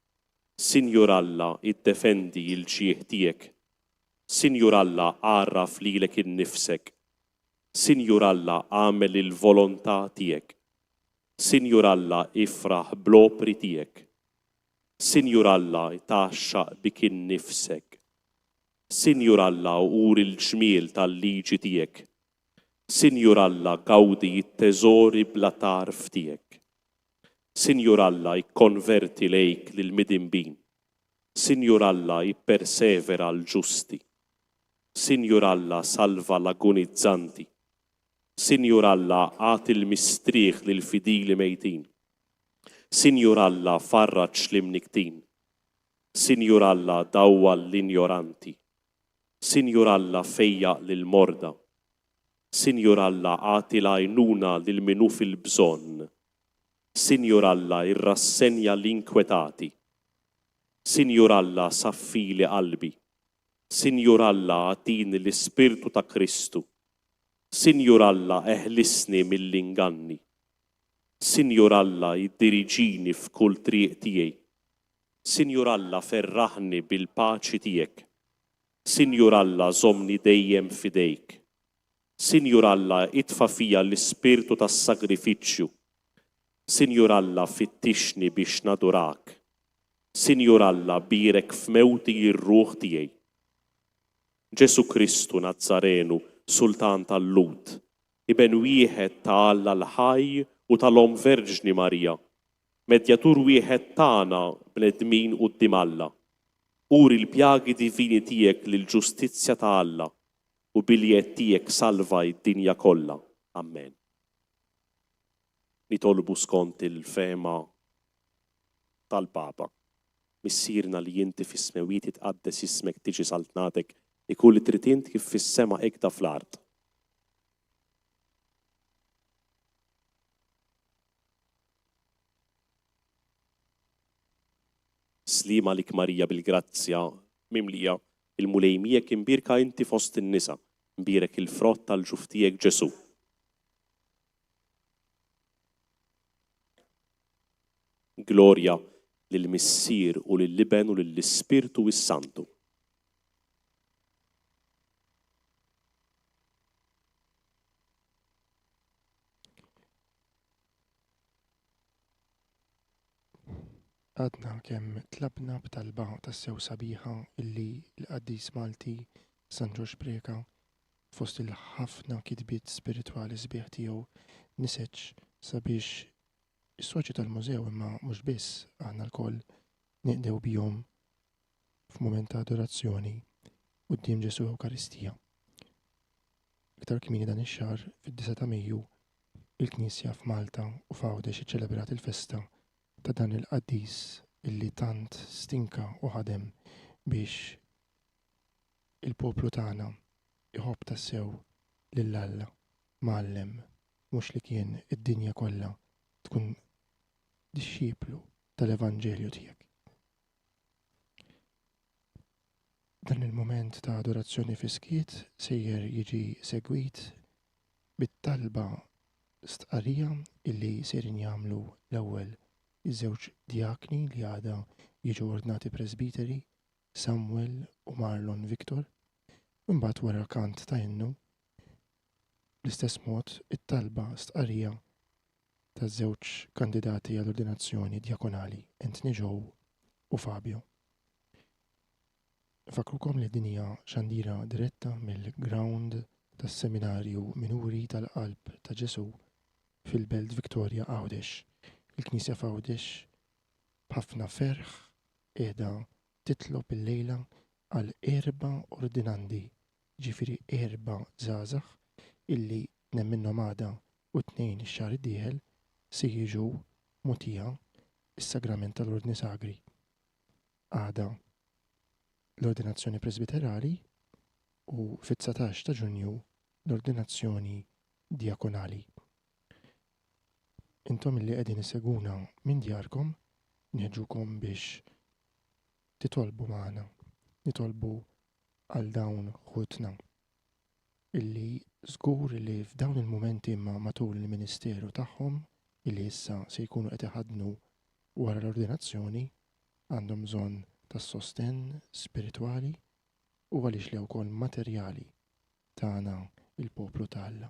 Sinjur Alla, iddefendi l-ġieħ tiegħek. Sinjur Alla, għarraf lilek innifsek. Sinjur Alla, għamel il-volontà tiegħek. Sinjur Alla, ifraħ bl-opri tiegħek. Sinjur Alla, taxxaq bik innifsek. Sinjur Alla, uri l-ġmiel tal-liġi tiegħek. Sinjur Alla, gawdi t-teżori bla tarf tiegħek. Sinjur Alla, ikkonverti lejk lil-midinbin. Sinjur Alla, ippersevera l-ġusti. Sinjur Alla, salva l-agonizzanti. Sinjur Alla, għati l-mistrieħ lil-fidili mejtin. Sinjur Alla, farraġ l-imniktin. Sinjur Alla, dawwa l-injoranti. Sinjur Alla, fejja lil-morda. Sinjur Alla, għati l-għajnuna lil-minu fil-bżonn. Sinjur Alla, irrassenja l-inkwetati. Sinjur Alla, saffili qalbi. Sinjur Alla, għatini l-Ispirtu ta' Kristu. Sinjur Alla, eħlisni mill-inganni. Sinjur Alla, jiddiriġini f'kull triq tiegħi. Sinjur Alla, ferraħni bil-paċi tiegħek. Sinjur Alla, żommni dejjem fidejk. Sinjur Alla, itfa' fija l-ispirtu tas-sagrifiċċju. Sinjur Alla, fittixni biex nadurak. Sinjur Alla, birek f'mewti ir-ruħ tiegħi. Ġesu Kristu Nazzarenu, Sultan tal-Lut, iben wieħed ta' Alla l-ħaj u tal-Om Verġni Marija, medjatur wieħed tagħna bnedmin quddiem Alla. Uri l-pjagi divini tiegħek lill-ġustizzja ta' Alla u biljet tiegħek salva d-dinja kollha. Amen. Nitolbu skont il-fema tal-Papa. Missierna li inti fis-smewiet tqaddes ismek tiġi saltnatek ikun li trid int kif fis-sema hekk fl-art. Slima lik Marija bil-grazzja mimlija il-mulejmijek imbirka inti fost in-nisa, imbirek il-frott tal-ġuf tiegħek Ġesu. Glorja lill-Missier u lill-Liben u lill-Ispirtu Santu. Għadna kemm tlabna b'talba tas-sew sabiħa illi l-Qaddis Malti San George Preka fost il-ħafna kitbiet spiritwali sbieħ tiegħu niseċ sabiex is-soċi tal-mużew imma mhux biss aħna lkoll nieqdew bihom f'mument ta' adorazzjoni quddiem Ġesu Ewkaristija. aktar kmieni dan ix-xahar fid-9 ta' Mejju il-Knisja f'Malta u f'Għawdex iċċelebrat il-festa ta' dan il-qaddis illi tant stinka u ħadem biex il-poplu tagħna iħobb tassew lill-Alla Mgħallem mhux li kien id-dinja kollha tkun dixxiplu tal-Evanġelju tiegħek. Dan il-moment ta' adorazzjoni fiskiet sejjer jiġi segwit bit-talba stqarrija illi sejrin jagħmlu l-ewwel iż-żewġ djakni li għada jiġu ordnati presbiteri, Samuel u Marlon Victor, u mbagħad wara kant ta' innu bl-istess mod it-talba stqarrija taż-żewġ kandidati għall-ordinazzjoni djakonali Anthony Joe u Fabio. Fakrukom li din hija xandira diretta mill-ground tas-Seminarju Minuri tal-Qalb ta' Ġesu fil-Belt Victoria Għawdex. Il-Knisja f'Għawdex b'ħafna ferħ qiegħda titlob il-lejla għal 4 ordinandi, ġifieri 4 żgħażagħ illi nemminnhom għada u 2 ix-xahar id-dieħel se jiġu mogħtija is-sagrament tal-Ordni Sagri. Għada l-ordinazzjoni presbiterali u fit-19 ta' Ġunju l-ordinazzjoni djakonali. Intom illi qegħdin iseguna minn djarkom nieħġukom biex titolbu magħna, nitolbu għal dawn ħutna illi żgur li f'dawn il-mumenti imma matul il-ministeru tagħhom illi issa se jkunu qed iħadnu wara l-ordinazzjoni għandhom bżonn tas-sostenn spiritwali u għaliex li wkoll materjali tagħna il-poplu tal-Alla.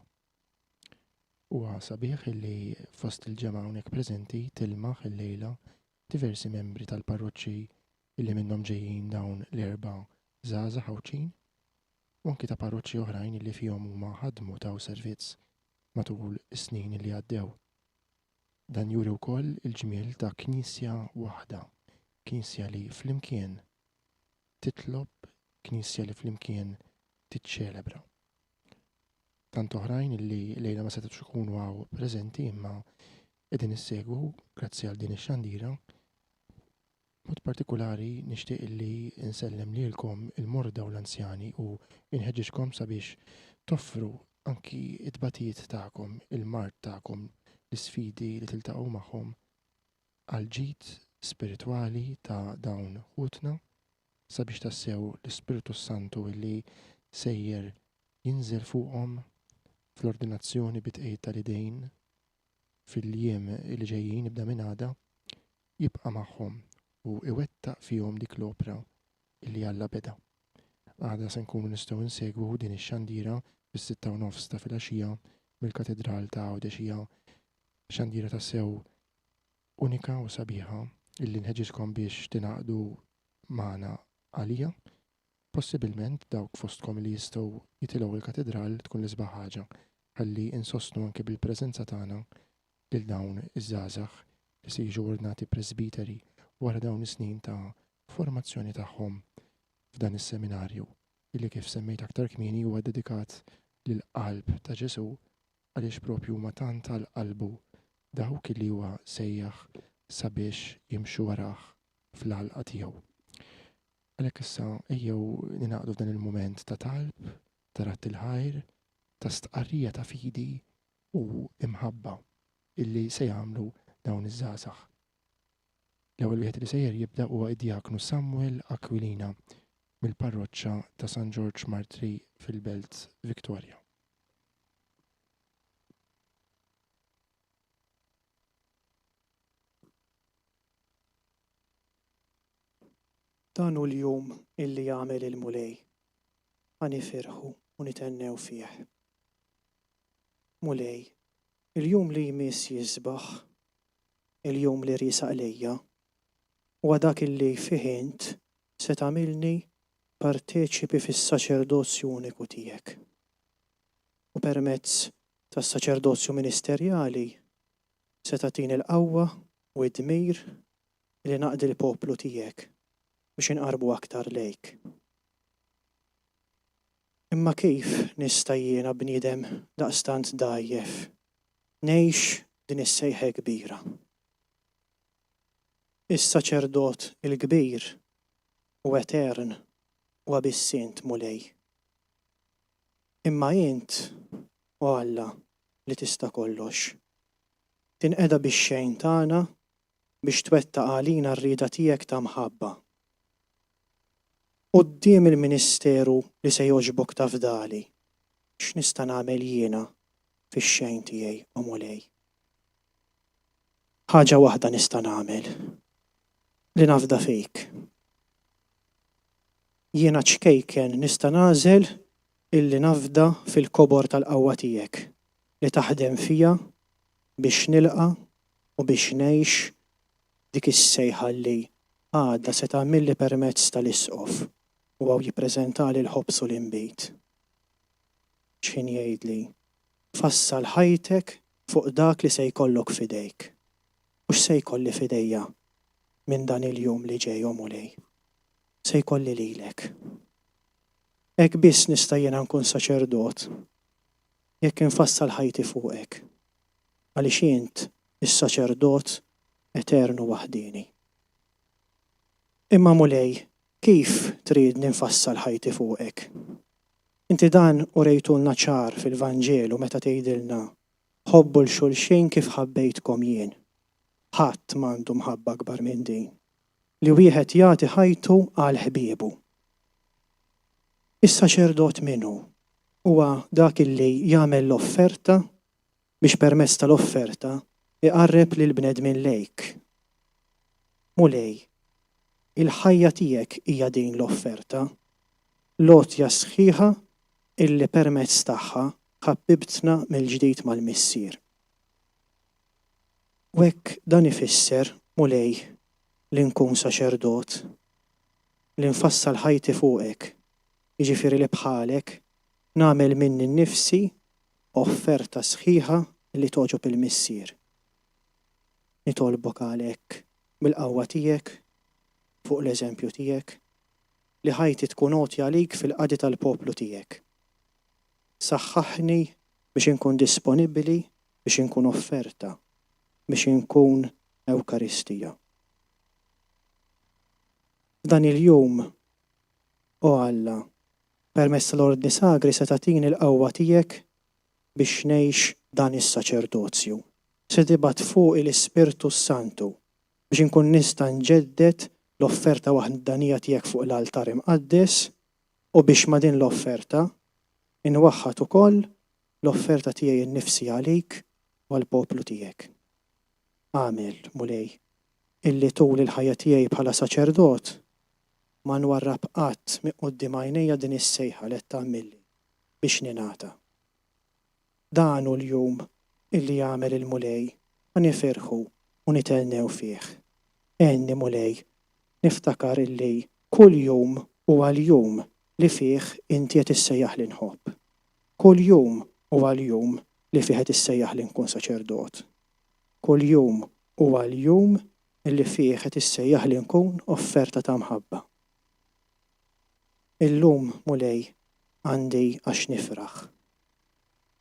Huwa sabiħ illi fost il-ġemgħa hawnhekk preżenti tilmaħ il-lejla diversi membri tal-parroċċi illi minnhom ġejjin dawn l-4 żgħażagħ ħawċin u anki ta' parroċċi oħrajn illi fihom huma ħadmu taw servizz matul is-snin li għaddew. Dan juri wkoll il-ġmiel ta' knisja waħda, knisja li flimkien titlob, knisja li flimkien tiċċelebra. Tant oħrajn illi lejla ma setgħux ikunu hawn preżenti imma qegħdin issegwu grazzi għal din ix-xandira. Mod partikolari nixtieq illi insellem lilkom il-morda u l-anzjani u inħeġġixkom sabiex toffru anki it-tbatijiet tagħkom, il-mart tagħkom, l-isfidi li tiltaqgħu magħhom għal ġid spiritwali ta' dawn ħutna sabiex tassew l-Ispiritu Santu illi sejjer jinżel fuqhom fl-ordinazzjoni bitqejt tal-idejn fil-jiem li ġejjin ibda minn għada jibqa' magħhom u iwettaq fihom dik l-opra illi Alla beda. Għada se nkunu nistgħu nsegwu din ix-xandira fis-6:30 ta' filgħaxija mill-Katedral ta' Għawdex. Xandira tassew unika u sabiħa illi nħeġġiskom biex tingħaqdu magħna għalija. Possibilment dawk fostkom li jistgħu jitilgħu il-katedral tkun l-isbaħ ħaġa ħalli insostnu anke bil-preżenza tagħna lil dawn iż-żgħażagħ li se jiġu ordnati presbiteri wara dawn is-snin ta' formazzjoni tagħhom f'dan is-seminarju illi kif semmejt aktar kmieni huwa dedikat lil qalb ta' Ġesu għaliex propju ma tant tal-qalbu dawk li huwa sejjaħ sabiex jimxu warah fl-għalqa tiegħu. Għalhekk issa ejjew ninaqdu f'dan il-mument ta' talb, ta' ratt il-ħajr, ta' stqarrija ta' fidi u imħabba illi se jagħmlu dawn iż-żgħażagħ. L-ewwel wieħed li sejjer jibda huwa id-djaknu Samuel Aquilina mill-parroċċa ta' San George Martri fil-Belt Victoria. Dan hu l-jum illi jagħmel il-mulej, ħanifirħu u nitennew fih. Mulej, il-jum li jmiss jisbaħ, il-jum li risaq lejja, u dak illi fihint se tagħmilni parteċipi fis-saċerdozzju uniku tiegħek. U permezz tas-saċerdozzju ministerjali se tagħtini l-qawwa u d-dmir li naqdi l-poplu tiegħek biex inqarbu aktar lejk. Imma kif nista' jiena bniedem daqstant dajjef ngħix din is-sejħa kbira. Is-saċerdot il-kbir u etern u abissint mulej. Imma int u Alla li tista' kollox. Tinqeda bix-xejn tagħna biex twettaq għalina r-rieda tiegħek ta' mħabba. Quddiem il-Ministeru li se jogħġbok ta' fdali, x'nista' nagħmel jiena fix-xejn tiegħi u mulej. Ħaġa waħda nista' nagħmel li nafda fik. Jiena ċkejken nista' nagħżel illi nafda fil-kobor tal-qawwa tiegħek li taħdem fija biex nilqa' u biex ngħix dik is-sejħa li għadha se tagħmilli permezz tal-isqof u għaw jippreżentali l-ħobs u l-inbit. X'in jgħidli? Fassal ħajtek fuq dak li se jkollok fidejk. U x'se jkolli fidejja minn dan il-jum li ġej u mulej? Se jkolli lilek. Hekk biss nista' jiena nkun saċerdot jekk infassal ħajti fuqek. Għaliex int is-saċerdot eternu waħdini. Imma mulej, kif trid ninfassal ħajti fuqek? Inti dan urejtulna ċar fil-Vanġelu meta tgħidilna ħobbu l-xulxin kif ħabbejtkom jien. Ħadd m'għandu mħabba akbar minn din. Li wieħed jagħti ħajtu għal ħbiebu. Is-saċerdot minnu huwa dak illi jagħmel l-offerta biex permezz tal-offerta iqarreb lil bnedmin lejk. Mulej, il-ħajja tiegħek hija din l-offerta, lotja sħiħa illi permezz tagħha ħabbibtna mill-ġdid mal-missier. U hekk dan ifisser mulej li nkun saċerdot, li nfassal ħajti fuqek, jiġifieri li bħalek nagħmel minni nnifsi offerta sħiħa li toġob il-missier. Nitolbok għalhekk bil-qawwa tiegħek fuq l-eżempju tiegħek li ħajti tkun għotja għalik fil-qadi tal-poplu tiegħek. Saħħaħni biex inkun disponibbli biex inkun offerta, biex inkun Ewkaristija. F'dan il-jum, o Alla, permezz tal-ordni sagri se tagħtini l-qawwa tiegħek biex ngħix dan is-saċerdozju. Se tibgħat fuq l-Ispirtu Santu biex inkun nista' nġeddet l-offerta waħdanija tiegħek fuq l-altar imqaddes u biex ma' din l-offerta inwaħħad ukoll l-offerta tiegħi nnifsi għalik u għall-poplu tiegħek. Għamel, mulej, illi tul il-ħajja tiegħi bħala saċerdot ma nwarrab qatt minn quddiem għajnejja din is-sejħa li tagħmilli biex ninata. Dan hu l-jum illi jagħmel il-mulej ma nifirħu u nitennew fih. Enni mulej, niftakar illi kull jum huwa l-jum li fih inti qed issejjaħ li nħobb. Kull jum huwa l-jum li fih qed issejjaħ li nkun saċerdot. Kull jum huwa l-jum illi fih qed issejjaħ li nkun offerta ta' mħabba. Illum mulej għandi għax nifraħ.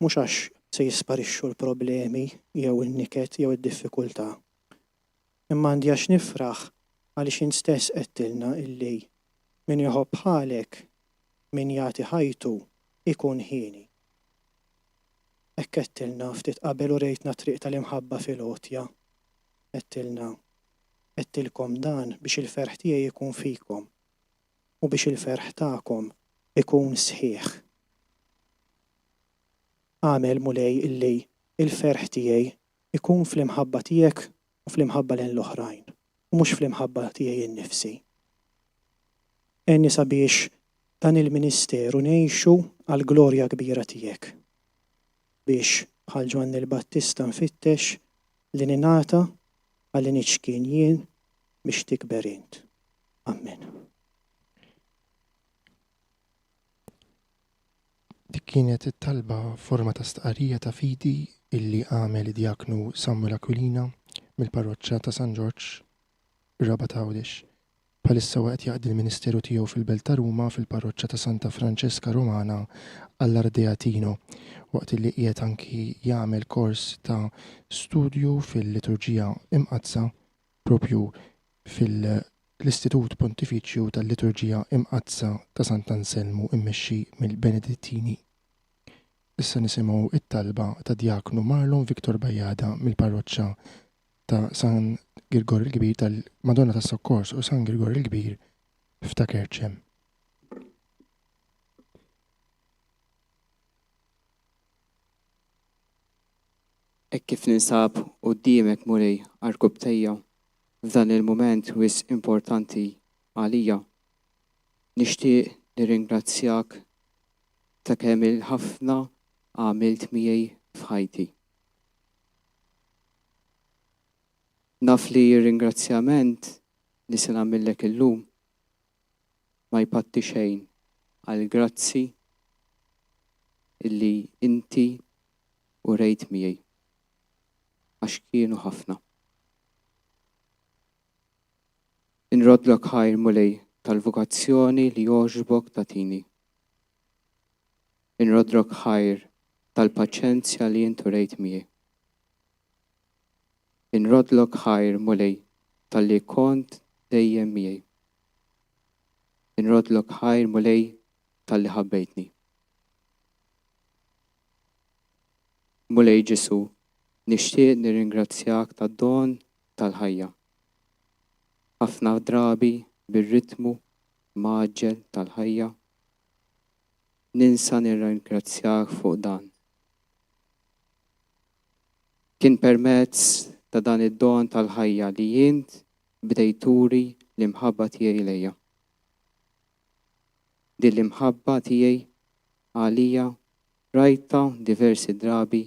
Mhux għax se jisparixxu l-problemi jew in-niket jew id-diffikultà. Imma għandi għax nifraħ għaliex int stess qedtilna illi min jħobb bħalek, min jagħti ħajtu ikun ħieni. Hekk qedtilna ftit qabel u rejtna triq tal-imħabba fil-għotja. Qedtilkom dan biex il-ferħ tiegħi jkun fikom u biex il-ferħ tagħkom ikun sħiħ. Għamel mulej illi il-ferħ tiegħi ikun fl-imħabba tiegħek u fl-imħabba lejn l-oħrajn u mhux fl-imħabba tiegħi innifsi. Enni sabiex dan il-ministeru ngħixu għal glorja kbira tiegħek. Biex bħal Ġwanni l-Battista nfittex li ninata għalli niċkien jien biex tikber int. Amen. Dik kienet it-talba forma ta' stqarrija ta' fidi illi għamel id-diaknu Samuel Aquilina mill-parroċċa ta' San Ġorġ, ir-Raba ta' Għawdex. bħalissa waqt jaqdi l-Ministeru tiegħu fil-Belt ta' Ruma fil-parroċċa ta' Santa Franceska Romana all'Ardeatino, waqt li qiegħed anki jagħmel kors ta' studju fil-liturġija imqazza propju fil-Istitut Pontifiċju tal-Liturġija imqazza ta' Sant'Anselmu immexxi mill-Benedittini. Issa nisimgħu it-talba ta' Djaknu Marlon Viktor Bajjada mill-parroċċa ta' San Grigor il-Kbir tal-Madonna tas Sokkors u San Grigor il-Kbir f'Takerċem. Kif ninsab quddiemek Mulej għall-Qubtejja f'dan il-mument wis importanti għalija. Nixtieq nirringrazzjak ta' kemm il-ħafna għamilt miegħi f'ħajti. Naf li ringrazzjament li se nagħmillek illum ma jpatti xejn għal grazzi illi inti u rejt miegħi għax kienu ħafna. Inrodlok ħajr Mulej tal-vokazzjoni li jogħġbok tatini. Inrodlok ħajr tal-paċenzja li intu rejt miegħi. Inrodlok ħajr Mulej tal-li kont dejjem miegħi. Inrodlok ħajr Mulej tal-li ħabbejtni. Mulej Ġesu, nixtieq nirringrazzjak tad-don tal-ħajja. Ħafna drabi bir-ritmu maġġel tal-ħajja ninsa nirringrazzjak fuq dan. Kien permezz ta' dan id-don tal-ħajja li jint bdejturi l-imħabba tiegħi lejja. Din l-imħabba tiegħi għalija rajta diversi drabi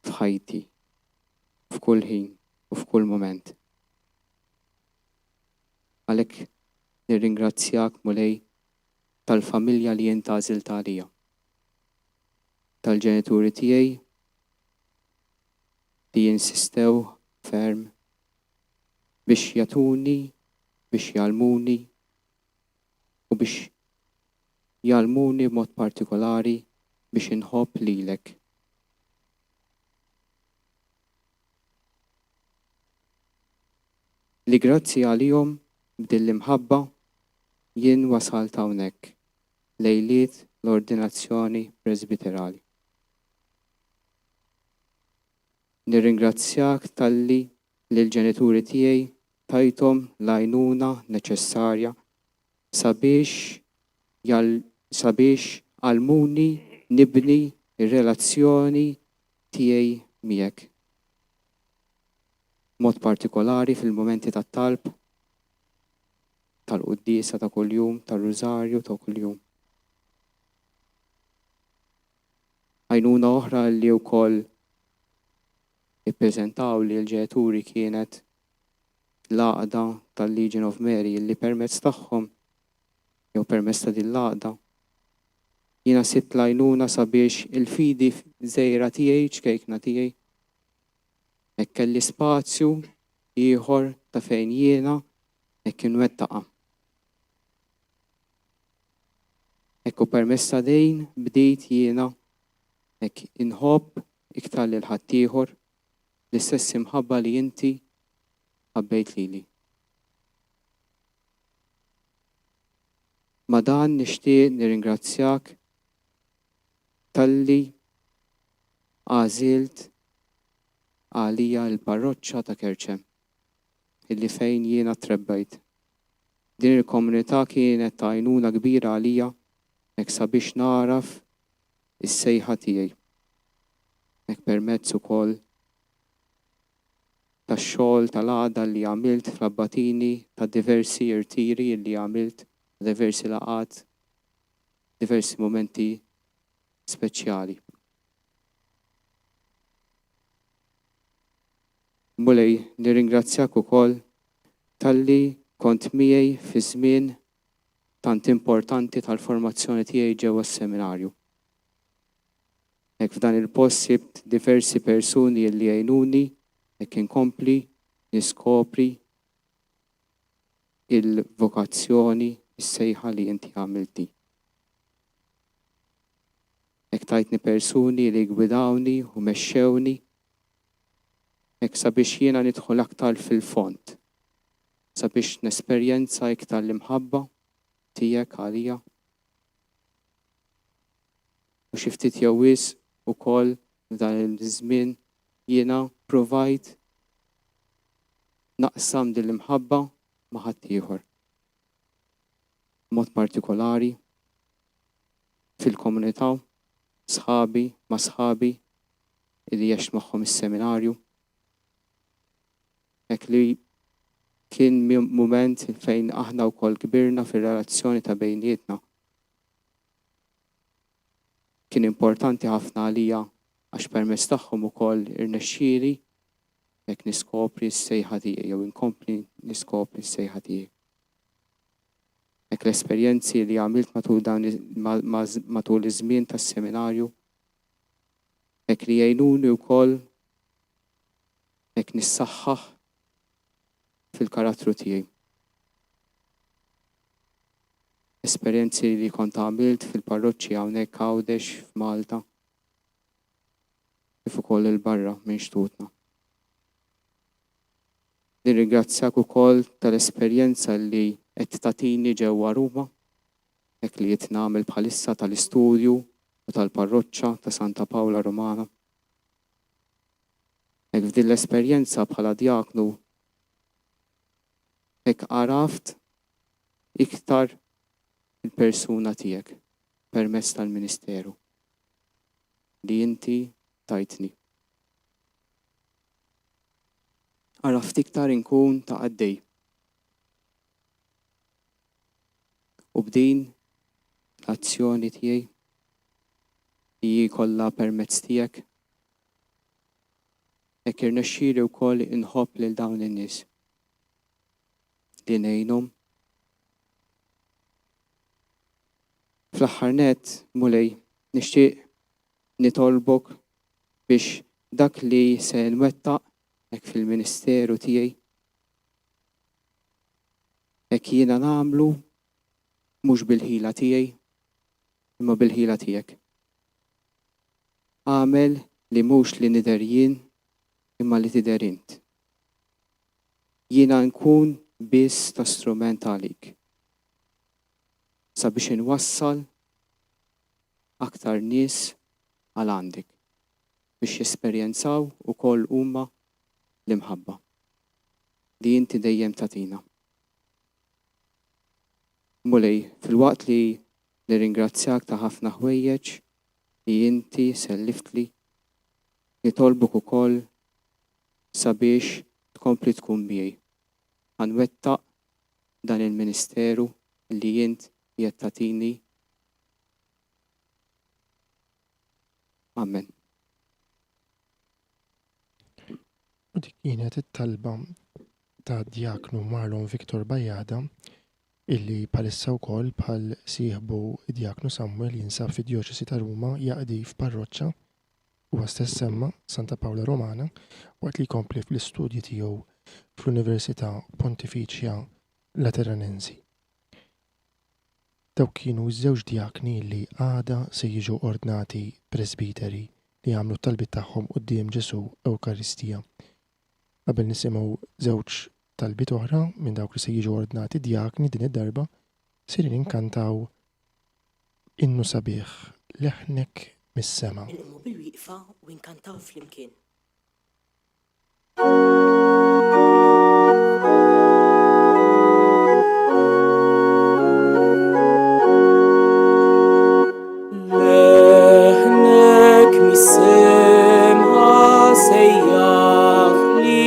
f'ħajti, f'kull ħin u f'kull moment. Għalhekk nirringrazzjak Mulej tal-familja li jint għażilt għalija. Tal-ġenituri tiegħi li jinsistew ferm biex jatuni, biex jalmuni u biex jalmuni b'mod partikolari biex inħobb lilek. Li grazzi għalihom b'din l-imħabba jien wasalt hawnhekk lejliet l-ordinazzjoni presbiterali. Nirringrazzjak talli lill-ġenituri tiegħi tajthom l-għajnuna neċessarja sabiex għalmuni nibni ir-relazzjoni tiegħi miegħek. Mod partikolari fil-momenti tat-talb, tal-quddiesa ta' kuljum, tal-rużarju ta' kuljum. Għajnuna oħra li wkoll ippreżentaw li l-ġenituri kienet l-għaqda tal-Legion of Mary li permezz tagħhom jew permezz ta' din l-għaqda jiena sibt l-għajnuna sabiex il-fidi żgħira tiegħi, ċkejkna tiegħi, hekk kelli spazju ieħor ta' fejn jiena hekk inwettaqa. Hekk u permezz ta' dejn bdejt jiena hekk inħobb iktar lil ħaddieħor l-istess imħabba li inti ħabbejt lili. Ma dan nixtieq nirringrazzjak talli għażilt għalija l-parroċċa ta' Kerċem illi fejn jiena trebbejt. Din il-komunità kienet ta' għajnuna kbira għalija hekk sabiex naraf is-sejħa tiegħi. Hekk permezz ukoll tax-xogħol tal-għada li għamilt fl-Abbatini ta' diversi irtiri li għamilt, diversi laqat, diversi momenti speċjali. Mulej, nirringrazzjak ukoll talli kont miegħi fi żmien tant importanti tal-formazzjoni tiegħi ġewwa s-seminarju. Hekk f'dan il-post sibt diversi persuni li jgħinuni hekk inkompli niskopri il-vokazzjoni, is-sejħa li inti għamilti. Ek tajtni persuni li gwidawni u mexxewni, ek sabiex jiena nidħol aktar fil-font, sabiex nesperjenza iktar l-imħabba tijek għalija. U xiftit jawis u kol dan il-żmien jiena provajt naqsam din l-imħabba ma' ħadd ieħor. Mod partikolari fil-komunità, sħabi ma' sħabi li jgħix magħhom is-seminarju. Hekk li kien mument fejn aħna wkoll kbirna fir-relazzjoni ta' bejnietna. Kien importanti ħafna għalija għax permezz tagħhom ukoll irnexxieli jekk niskopri s-sejħa tiegħi jew inkompli niskopri s-sejħa tiegħi. Hekk l-esperjenzi li għamilt matul iż-żmien tas-seminarju, hekk li jgħinuni wkoll hekk nissaħħaħ fil-karattru tiegħi. Esperjenzi li kont għamilt fil-parroċċja hawnhekk Għawdex f'Malta kif ukoll il-barra minn xtutna. Nirringrazzjak ukoll tal-esperjenza li qed tagħtini ġewwa Ruma, hekk li qed nagħmel bħalissa tal-istudju u tal-parroċċa ta' Santa Pawla Romana. Hekk f'din l-esperjenza bħala djaknu hekk għaraft iktar il-persuna tiegħek permezz tal-Ministeru li inti tajtni. Għaraft iktar inkun ta' għaddej. U b'din l-azzjoni tiegħi li jkollha permezz tiegħek hekk irnexxieli wkoll inħobb lil dawn in-nies li ngħinhom. Fl-aħħar nett, Mulej, nixtieq nitolbok biex dak li se nwettaq hekk fil-Ministeru tiegħi hekk jiena nagħmlu mhux bil-ħila tiegħi imma bil-ħila tiegħek. Għamel li mhux li nidher jien imma li tidher int. Jiena nkun biss ta' strument għalik sabiex inwassal aktar nies għal għandek biex jesperjenzaw ukoll huma l-imħabba li inti dejjem tagħtina. Mulej, fil-waqt li nirringrazzjak ta' ħafna ħwejjeġ li inti selliftli, nitolbuk ukoll sabiex tkompli tkun miegħi. Ħanwettaq dan il-Ministeru li int qiegħed tagħtini. Amen. U dik kienet it-talba ta' Djaknu Marlon Viktor Bajada illi palissa wkoll bħal sieħbu Djaknu Samuel jinsab fid-Djoċesi ta' Ruma jaqdi f'parroċċa huwa stess semma Santa Pawla Romana waqt li jkompli fl-istudji tiegħu fl-Università Pontifiċja Lateranensi. Dawk kienu ż-żewġ djakni li għada se jiġu ordnati presbiteri li għamlu talbit tagħhom quddiem Ġesu Ewkaristija. Qabel nisimgħu żewġ talbit oħra minn dawk li se jiġu ordnati djakni din id-darba se ninkantaw innu sabiħ leħnek mis-sema. Inqmu bil-wieqfa u nkantaw flimkien. Leħnek mis-sema sejjaħli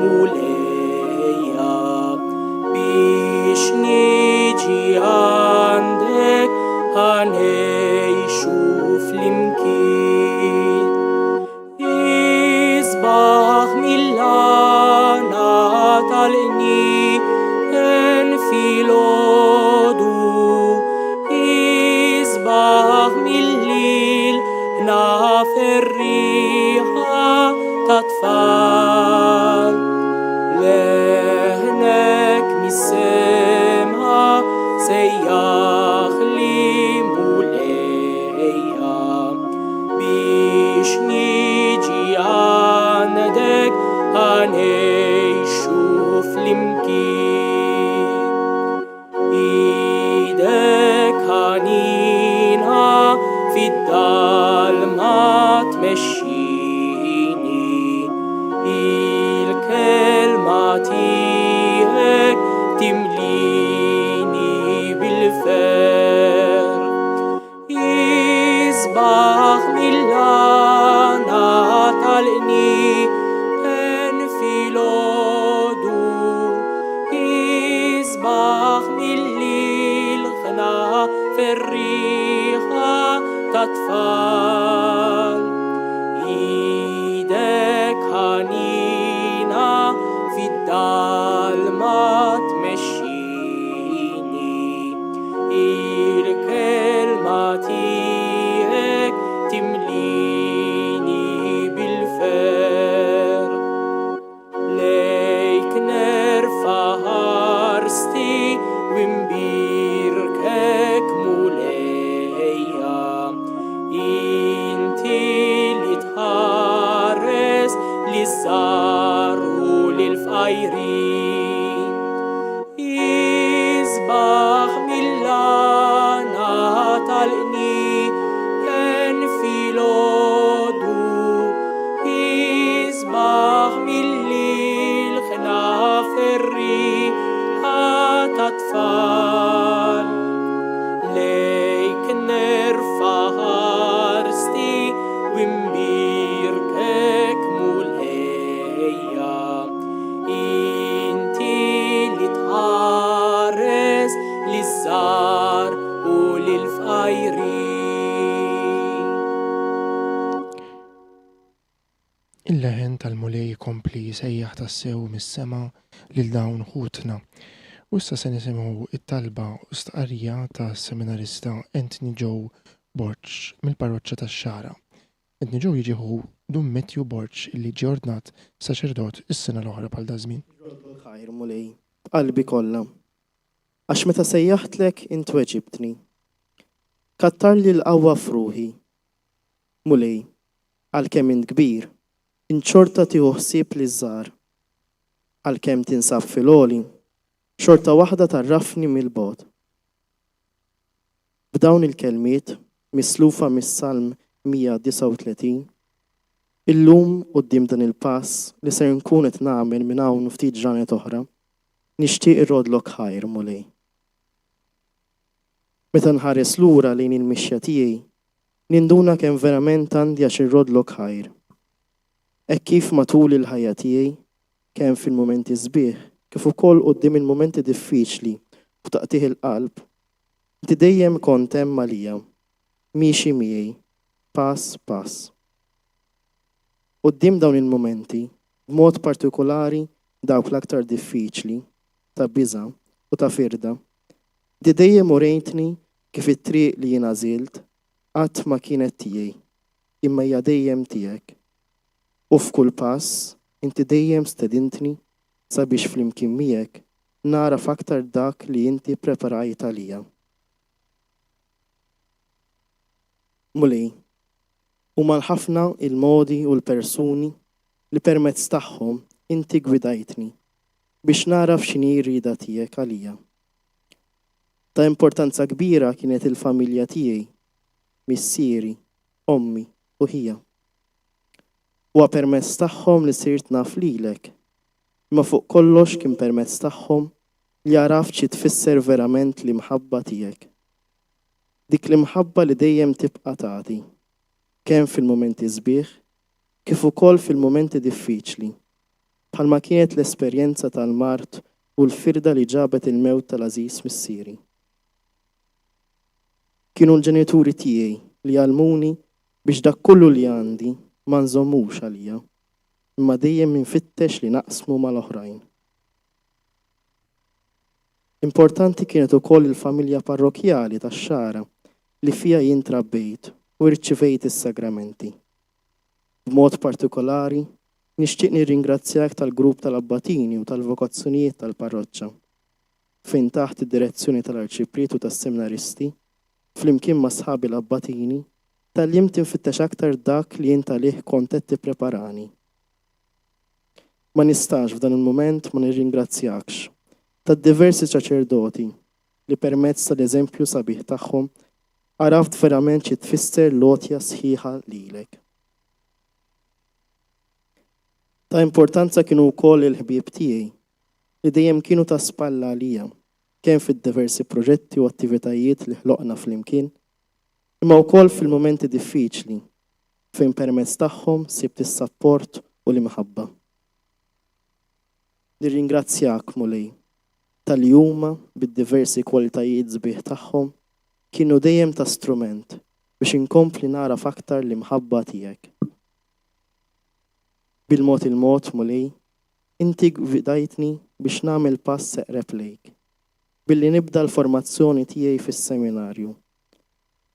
mulejja biex niġi għandek ħanejxu flimkien. Isbaħ mill-għana tal-qnien fil-ħodu, isbaħ mill-lil naf ir-riħa ta' tfal. Leħnek is-sema sejjaħ li mulejja biex niġi għandek ħanejxu flimkien. Idek ħanina fid-dalma tmexxini, il-kelma tiegħek timlini bil-fer. Isbaħ mill-għana tal-qni filodu, isbaħ mill-lil ħna ferriħa ta' tfal. Idek ħanina fid-dalma tmexxini, il-kelma tiegħek timlini bil-fer. Lejk nerfa' ħarsti wimbirkek mulejja, inti li tħares li żgħar u lil-fqajrin. Isbaħ mill-għana tal-qni kien filodu, isbaħ mill-lil ħna ferriħa ta' tfal. Lejk nerfa' ħarsti wimbirkek mulejja, inti li tħares li żgħar u lil-fqajrin. Il-leħen tal-mulej kompli sejjaħ tassew mis-sema lil dawn ħutna. U issa se nisimgħu it-talba u stqarrija ta' seminarista Anthony Joe Borch mill-parroċċa tax-Xara. Anthony Joe jiġieħu Dum Matthew Borch illi ġie ordnat saċerdot is-sena l-oħra bħal da żmien. Ħajr mulej, qalbi kollha. Għax meta sejjaħtlek int weġibtni. Kattar li l-qawwa f'ruħi. Mulej, għalkemm int kbir, inċorta tieħu ħsieb li żgħar. Għalkemm tinsab fil-għoli, xorta waħda tarrafni mill-bogħod. B'dawn il-kelmiet mislufa mis-Salm 139, illum quddiem dan il-pass li ser nkun qed nagħmel minn hawn ftit ġranet oħra, nixtieq irrodlok ħajr mulej. Meta nħares lura lejn il-mixja tiegħi, ninduna kemm verament għandi għax irrodlok ħajr. Hekk kif matul il-ħajja tiegħi, kemm fil-momenti sbieħ, kif ukoll quddiem il-momenti diffiċli u taqtih il-qalb, inti dejjem kont hemm għalija, miexi miegħi, pass pass. Quddiem dawn il-momenti, b'mod partikolari dawk l-aktar diffiċli, ta' biża' u ta' firda, inti dejjem urejtni kif it-triq li jien għażilt qatt ma kienet tiegħi, imma hija dejjem tiegħek. U f'kull pass, inti dejjem stedintni sabiex flimkien miegħek nara f'aktar dak li inti preparajt għalija. Mulej, huma l-ħafna il-modi u l-persuni li permezz tagħhom inti gwidajtni biex nara f'x'inhi rida tiegħek għalija. Ta' importanza kbira kienet il-familja tiegħi, missieri, ommi u ħija. Huwa permezz tagħhom li sirt naf lilek, imma fuq kollox kien permezz tagħhom li għaraft xi tfisser verament l-imħabba tiegħek. Dik l-imħabba li dejjem tibqa' tagħti, kemm fil-momenti sbieħ, kif ukoll fil-momenti diffiċli, bħalma kienet l-esperjenza tal-mart u l-firda li ġabet il-mewt tal-għażiż missieri. Kienu l-ġenituri tiegħi li għalmuni biex dak kollu li għandi ma nżommux għalija, imma dejjem infittex li naqsmu mal-oħrajn. Importanti kienet ukoll il-familja parrokjali tax-Xara li fija jien trabbejt u rċivejt is-sagramenti. B'mod partikolari, nixtieq nirringrazzjak tal-grupp tal-Abbatini u tal-vokazzjonijiet tal-parroċċa fejn taħt id-direzzjoni tal-arċiprietu tas-seminaristi, flimkien ma' sħabi l-abbatini, tal-limt infittex aktar dak li jien talih kont qed tippreparani. Ma nistax f'dan il-moment ma nirringrazzjakx tad-diversi saċerdoti li permezz tal-eżempju sabiħ tagħhom għaraft verament xi tfisser lotja sħiħa lilek. Ta' importanza kienu wkoll il-ħbieb tiegħi li dejjem kienu ta' spalla għalija kemm fid-diversi proġetti u attivitajiet li ħloqna flimkien, imma wkoll fil-momenti diffiċli fejn permezz tagħhom sibt is-sapport u l-imħabba. Nirringrazzjak Mulej tal-li huma bid-diversi kwalitajiet sbieħ tagħhom kienu dejjem ta' strument biex inkompli naraf aktar l-imħabba tiegħek. Bil-mod il-mod Mulej, inti gvidajtni biex nagħmel pass seqreb lejk billi nibda l-formazzjoni tiegħi fis-seminarju.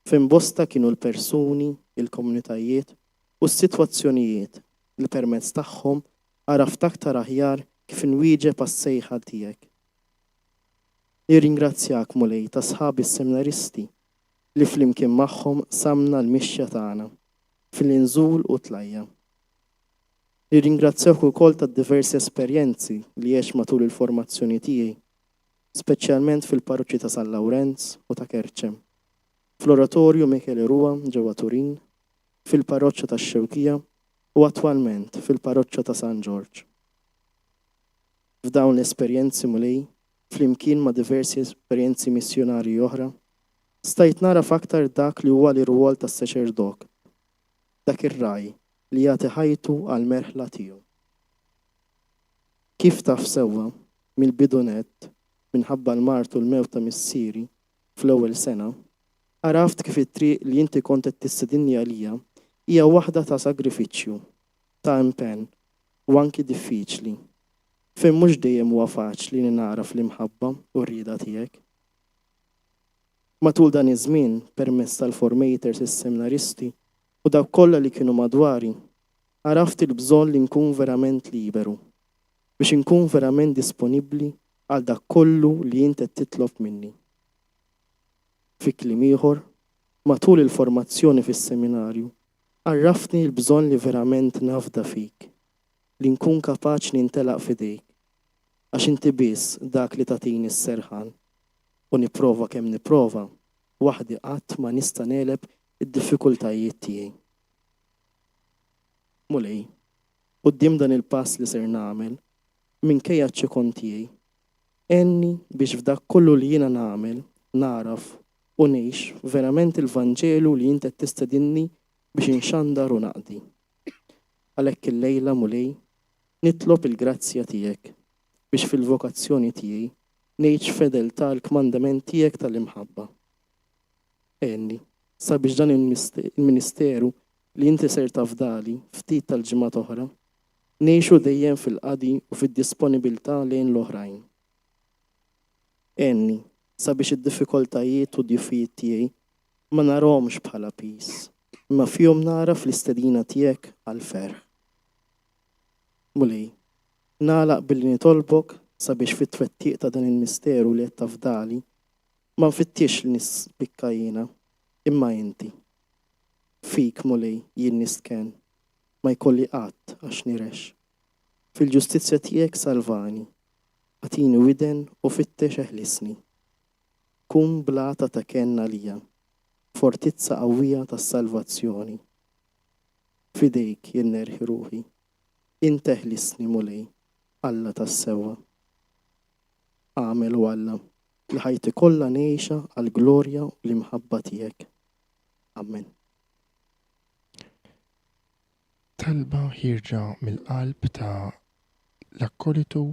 Fejn bosta kienu l-persuni, il-komunitajiet u s-sitwazzjonijiet li permezz tagħhom għaraft aktar aħjar kif inwieġeb għas-sejħa tiegħek. Nirringrazzjak Mulej ta' sħabi s-seminaristi li flimkien magħhom samna l-mixja tagħna fil-inżul u tlajja. Nirringrazzjak ukoll tad-diversi esperjenzi li għex matul il-formazzjoni tiegħi, speċjalment fil-parroċċi ta' San Lawrenz u ta' Kerċem, fl-oratorju Michele Rua ġewwa Turin, fil-parroċċa tax-Xewkija u attwalment fil-parroċċa ta' San George. F'dawn l-esperjenzi Mulej, flimkien ma' diversi esperjenzi missjonarji oħra, stajt naraf aktar dak li huwa l-irwol tas-saċerdot, dak ir-raj li jagħti ħajtu għall-merħla tiegħu. Kif taf sewwa mill-bidunet minħabba l-mart u l-mewt ta' missieri fl-ewwel sena, għaraft kif it-triq li inti kont qed tistedinni għalija hija waħda ta' sagrifiċċju, ta' impenn u anki diffiċli, fejn mhux dejjem huwa faċli li naraf l-imħabba u r-rieda tiegħek. Matul dan iż-żmien permezz tal-formators is-seminaristi u dawk kollha li kienu madwari, għaraft il-bżonn li nkun verament liberu, biex inkun verament disponibbli għal dak kollu li inti titlob minni. Fi kliem ieħor, matul il-formazzjoni fis-seminarju, għarraftni l-bżonn li verament nafda fik, li nkun kapaċi nintelaq f'idejk, għax inti biss dak li tagħtini s-serħan u nipprova kemm nipprova waħdi qatt ma nista' neleb id-diffikultajiet tiegħi. Mulej, quddiem dan il-pass li ser nagħmel minkejja ċ-ċikon tiegħi, enni biex f'dak kollu li jiena nagħmel naraf u ngħix verament il-Vanġelu li inti qed tistedinni biex inxandar u naqdi. Għalhekk illejla Mulej nitlob il-grazzja tiegħek biex fil-vokazzjoni tiegħi ngħix fedeltà l-kmandament tiegħek tal-imħabba. Enni, sabiex dan il-ministeru li inti ser tafdali ftit tal-ġimgħat oħra, ngħixu dejjem fil-qadi u fid-disponibilità lejn l-oħrajn. Enni, sabiex id-diffikultajiet u d-djufijiet tiegħi ma narahomx bħala pis, imma fihom nara fl-istedina tiegħek għall-ferħ. Mulej, nagħlaq billi nitolbok sabiex fit-twettiq ta' dan il-misteru li qed tafdali ma nfittix li nispikka jiena, imma inti. Fik Mulej jien nistken, ma jkolli qatt għax nirex. Fil-ġustizzja tiegħek salvani, għatini widen u fittex eħlisni. Kun blata ta' kenna lija, fortizza qawwija tas-salvazzjoni. Fidejk jien nerħi ruħi, inti eħlisni Mulej, Alla tas-sewwa. Għamel u Alla li ħajti kollha ngħixha għall-glorja u l-imħabba tiegħek. Amen. Talba ħirġa mill-qalb ta' l-akkolitu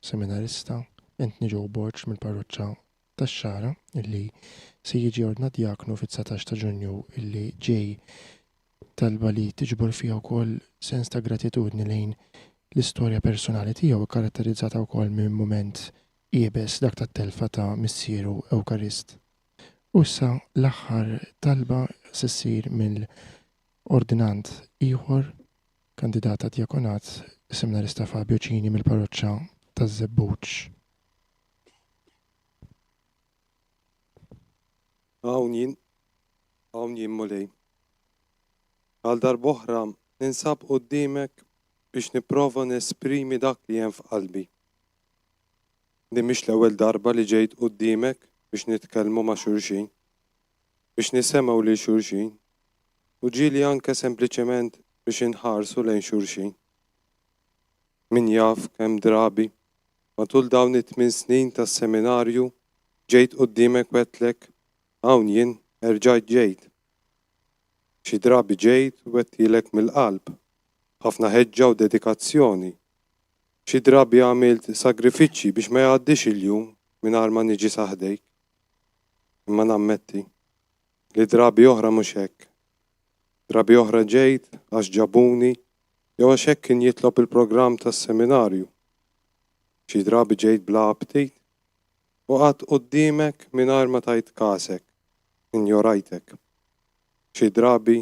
seminarista Entni Joe Borch mill-parroċċa tax-Xara illi se jiġi ordnat diaknu fit-19 ta' Ġunju illi ġej talba li tiġbor fiha wkoll sens ta' gratitudni lejn l-istorja personali tiegħu karatterizzata wkoll minn mument qiebes dak tat-telfa ta' missieru Ewkarist. U issa l-aħħar talba se ssir mill-ordinant ieħor kandidata djakonat seminarista Fabio Cini mill-parroċċa taż-Żebbuġ. hawn jien mulej. Għal darboħra ninsab qudiemek biex nipprova nesprimi dak li hemm f'qalbi. Di mhix l-ewwel darba li ġejt quddiemek biex nitkellmu ma' xulxin, biex nisemgħu lil xulxin, u ġieli anke sempliċement biex inħarsu lejn xulxin. Min jaf kemm drabi matul dawn it-8 snin tas-seminarju ġejt quddiemek wettlek hawn jien erġajt ġejt. Xi drabi ġejt u wettilek mill-qalb, ħafna ħeġġa u dedikazzjoni. Xi drabi għamilt sagrifiċċji biex ma jgħaddix il-jum mingħajr ma niġi saħdejk. Imma nammetti li drabi oħra mhux hekk. Drabi oħra ġejt għax ġabuni jew għax hekk kien jitlob il-programm tas-seminarju. Xi drabi ġejt bla aptit u qatt quddiemek mingħajr ma tajt kasek, injorajtek. Xi drabi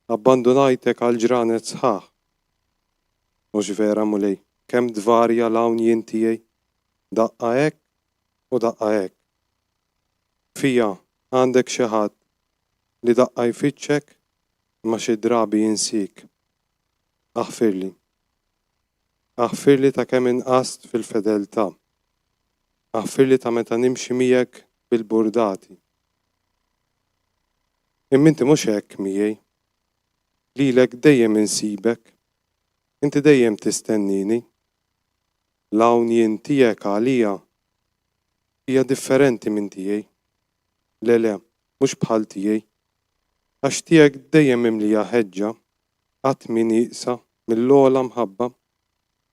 abbandonajtek għal ġranet sħaħ. Mhux vera mulej, kemm dvarja l-hawn jien tiegħi, daqqa hekk u daqqa hekk. Fija għandek xi ħadd li daqqa jfittxek ma xi drabi jinsik. Aħfirli. Aħfirli ta' kemm inqast fil-fedeltà. Aħfirli ta' meta nimxi miegħek bil-burdati. Imma inti mhux hekk miegħi. Lilek dejjem insibek. Inti dejjem tistennini. L-hawn jien tiegħek għalija hija differenti minn tiegħi. Le, mhux bħal tiegħi. Għax tiegħek dejjem imlija ħeġġa, qatt min iqsa mill-ogħla mħabba,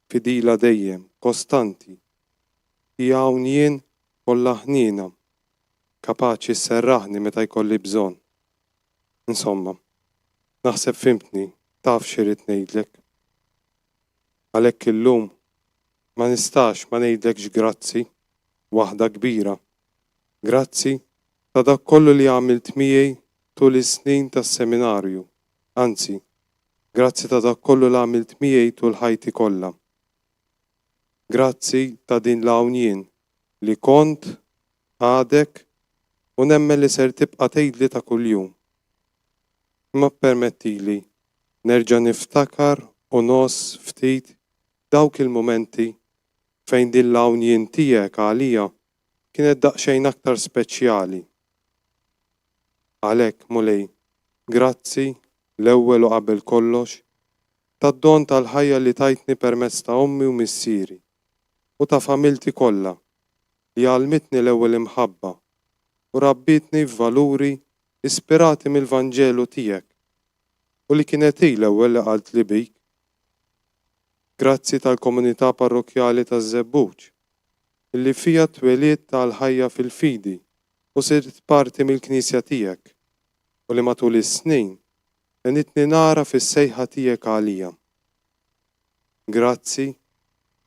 fidila dejjem, kostanti. Hija hawn jien kollha ħniena, kapaċi sserraħni meta jkolli bżonn. Insomma, naħseb fimtni, taf xirrid ngħidlek. Għalhekk illum ma nistax ma ngħidlekx grazzi, waħda kbira. Grazzi ta' dak kollu li għamilt miegħi tul is-snin tas-seminarju. Anzi, grazzi ta' dak kollu li għamilt miegħi tul ħajti kollha. Grazzi ta' din l-hawn jien li kont, għadek u nemmen li ser tibqa' tgħidli ta' kuljum. Ma permettili nerġa' niftakar u nos ftit dawk il-momenti fejn din l-hawn jien tiegħek għalija kienet daqsxejn aktar speċjali. Għalhekk mulej, grazzi l-ewwel u qabel kollox tad-don tal-ħajja li tajtni permezz ta' ommi u missieri u ta' familti kollha li għalmitni l-ewwel imħabba u rabbitni f'valuri ispirati mill-Vanġelu tiegħek u li kienet hi l-ewwel li qalt li bik. Grazzi tal-komunità parrokjali taż-Żebbuġ illi fija tweliet tal-ħajja fil-fidi u sirt parti mill-Knisja tiegħek u li matul is-snin enitni nara fis-sejħa tiegħek għalija. Grazzi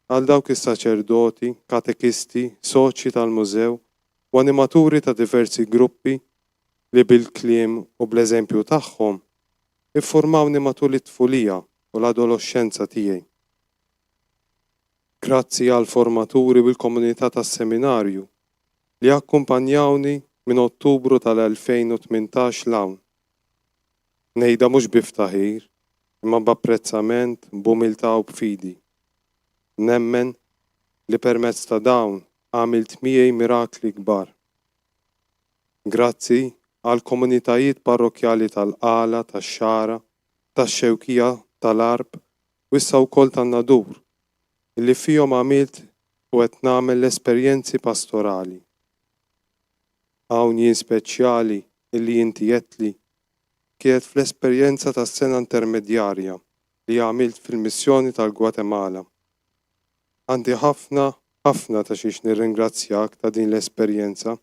għal dawk is-saċerdoti, katekisti, soċi tal-mużew u animaturi ta' diversi gruppi li bil-kliem u bl-eżempju tagħhom iffurmawni matul it-tfulija u l-adolescenza tiegħi. Grazzi għal formaturi u l-komunità tas-seminarju li akkumpanjawni minn Ottubru tal-2018 l-hawn. Ngħidha mhux biftaħir, imma b'apprezzament, b'umiltà u b'fidi. Nemmen li permezz ta' dawn għamilt miegħi mirakli kbar. Grazzi għal komunitajiet parrokjali tal-Qala, tax-Xara, tax-Xewkija, tal-Arb u issa wkoll tan-Nadur illi fihom għamilt u qed nagħmel l-esperjenzi pastorali. Hawn jien speċjali illi inti għedtli kienet fl-esperjenza tas-sena intermedjarja li għamilt fil-missjoni tal-Gwatemala. Għandi ħafna ta' xiex nirringrazzjak ta' din l-esperjenza.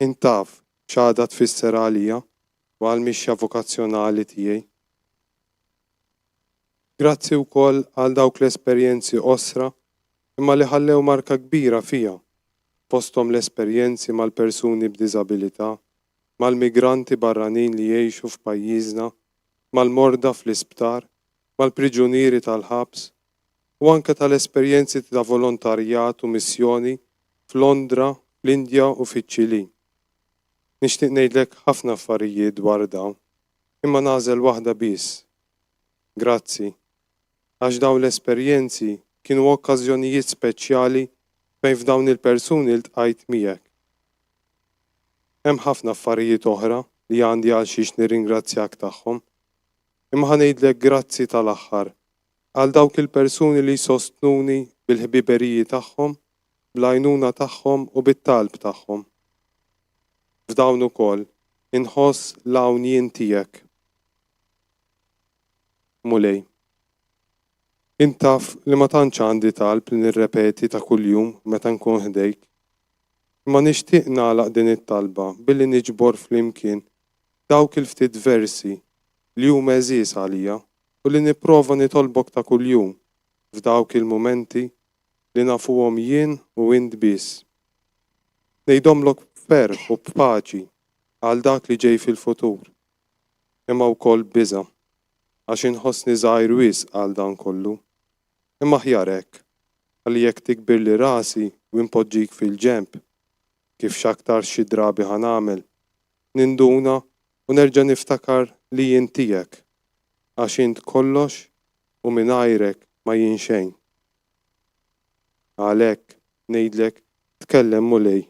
Intaf x'għadha tfisser għalija u għall-mixja vokazzjonali tiegħi. Grazzi wkoll għal dawk l-esperjenzi osra imma li ħallew marka kbira fija posthom l-esperjenzi mal-persuni b'diżabilità, mal-migranti barranin li jgħixu f'pajjiżna, mal-morda fl-isptar, mal-priġunieri tal-ħabs u anke tal-esperjenzi ta' volontarjat u missjoni f'Londra, fl-Indja u fiċ-Ċili. Nixtieq ngħidlek ħafna affarijiet dwar dawn, imma nażel waħda biss. Grazzi, għax dawn l-esperjenzi kienu okkażjonijiet speċjali fejn f'dawn il-persuni ltqajt miegħek. Hemm ħafna affarijiet oħra li għandi għal xiex nirringrazzjak tagħhom, imma ħanejdlek grazzi tal-aħħar għal dawk il-persuni li jsostnuni bil-ħbiberiji tagħhom, bl-għajnuna tagħhom u bit-talb tagħhom. F'dawn ukoll inħoss l-għawnien tiegħek. Mulej, intaf li ma tantx għandi talb li nirrepeti ta' kuljum meta nkun ħdejk, imma nixtieq nagħlaq din it-talba billi niġbor flimkien dawk il-ftit versi li huma eżies għalija u li nipprova nitolbok ta' kuljum f'dawk il-mumenti li nafuhom jien u int biss. Ngħidhomlok b'ferħ u b'paċi għal dak li ġej fil-futur, imma wkoll biża' għax inħossni żgħir wisq għal dan kollu. Imma aħjar hekk, għalli jekk tikbir li rasi u impoġġik fil-ġenb, kif x'aktar xi drabi ħanamel, ninduna u nerġa' niftakar li jien tiegħek, għax int kollox u mingħajrek ma jien xejn. Għalhekk ngħidlek tkellem mulej,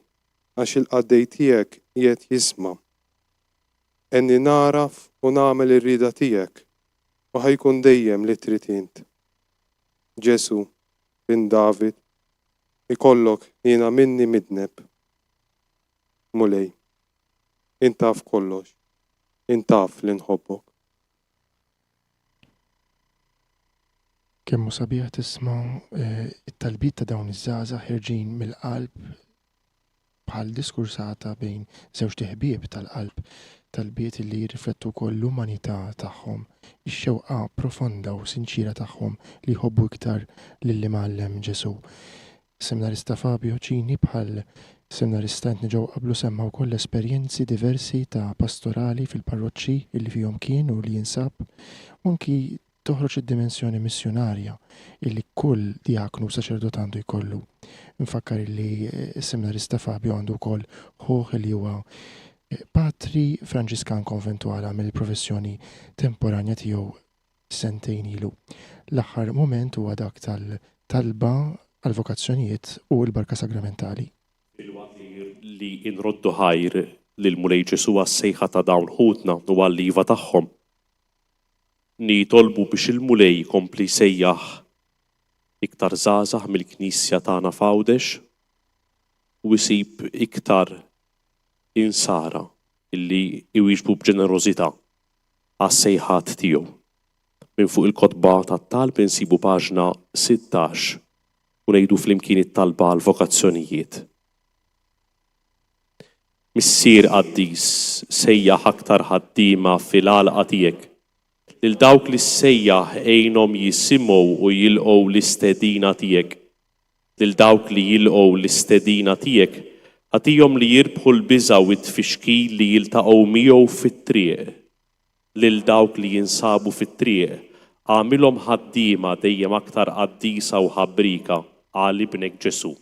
għax il-qaddej tiegħek qiegħed jisma'. Enni naraf u nagħmel ir-rieda tiegħek u ħajkun dejjem li trid int. Ġesu, bin David, ikollok jiena minni midneb. Mulej, intaf kollox, intaf li nħobbok. Kemmu sabiħ tisma' it-talbit ta' dawn iż-żgħażagħ ħirġin mill-qalb bħal diskursata bejn żewġ tiħbieb tal-qalb, talbiet li jirriflettu wkoll l-umanità tagħhom, ix-xewqa profonda u sinċira tagħhom li jħobbu iktar lilli mgħallem Ġesu. Seminarista Fabio Cini bħal seminarista ntni ġew qablu semma wkoll esperjenzi diversi ta' pastorali fil-parroċċi illi fihom kien u li jinsab, u anki toħroġ id-dimensjoni missjonarja illi kull diaknu saċerdot għandu jkollu. Nfakkar illi s-seminarista Fabio għandu wkoll ħoħ li huwa patri Franġiskan konventwala mill-professjoni temporanja tiegħu sentejn ilu. L-aħħar mument huwa dak tal-talba għal vokazzjonijiet u l-barka sagramentali. Li inroddu ħajr lil mulej Ġesu għas-sejħa ta' dawn ħutna u għall-liva tagħhom. Nitolbu biex il-mulej kompli sejjaħ iktar żgħażagħ mill-Knisja tagħna f'Għawdex u jsib iktar insara illi iwieġbu b'ġenerożità għas-sejħat tiegħu. Minn fuq il-kotba tat-talb insibu paġna 16 u ngħidu flimkien it-talba għal vokazzjonijiet. Missier qaddis sejjaħ aktar ħaddiema fil-għalqa tiegħek lil dawk li sejjaħ għejnhom jisimgħu u jilqgħu l-istedina tiegħek. Lil dawk li jilqgħu l-istedina tiegħek għatihom li jirbħu l-biża' u t-tfixkil li jiltaqgħu miegħu fit-triq. Lil dawk li jinsabu fit-triq għamilhom ħaddiema dejjem aktar qaddisa u ħabbrika għal ibnek Ġesu.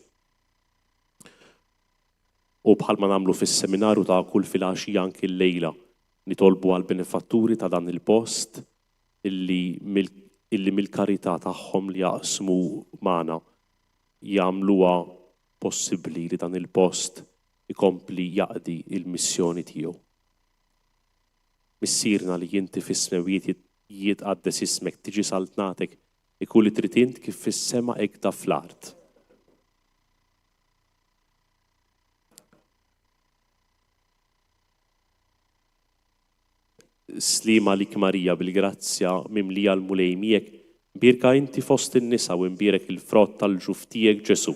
U bħalma nagħmlu fis-seminarju ta' kull filgħaxija anki l-lejla nitolbu għal benefatturi ta' dan il-post illi mill-karità tagħhom li jaqsmu magħna jagħmluha possibbli li dan il-post ikompli jaqdi il-missjoni tiegħu. Missierna li inti fis-smewijiet jitqaddes ismek tiġi saltnatek ikun li trid int kif fis-sema hekk da fl-art. Slima lik Marija bil-grazzja mimlija l-mulej miegħek, birka inti fost in-nisa u imbierek il-frott tal-ġuf tiegħek Ġesu.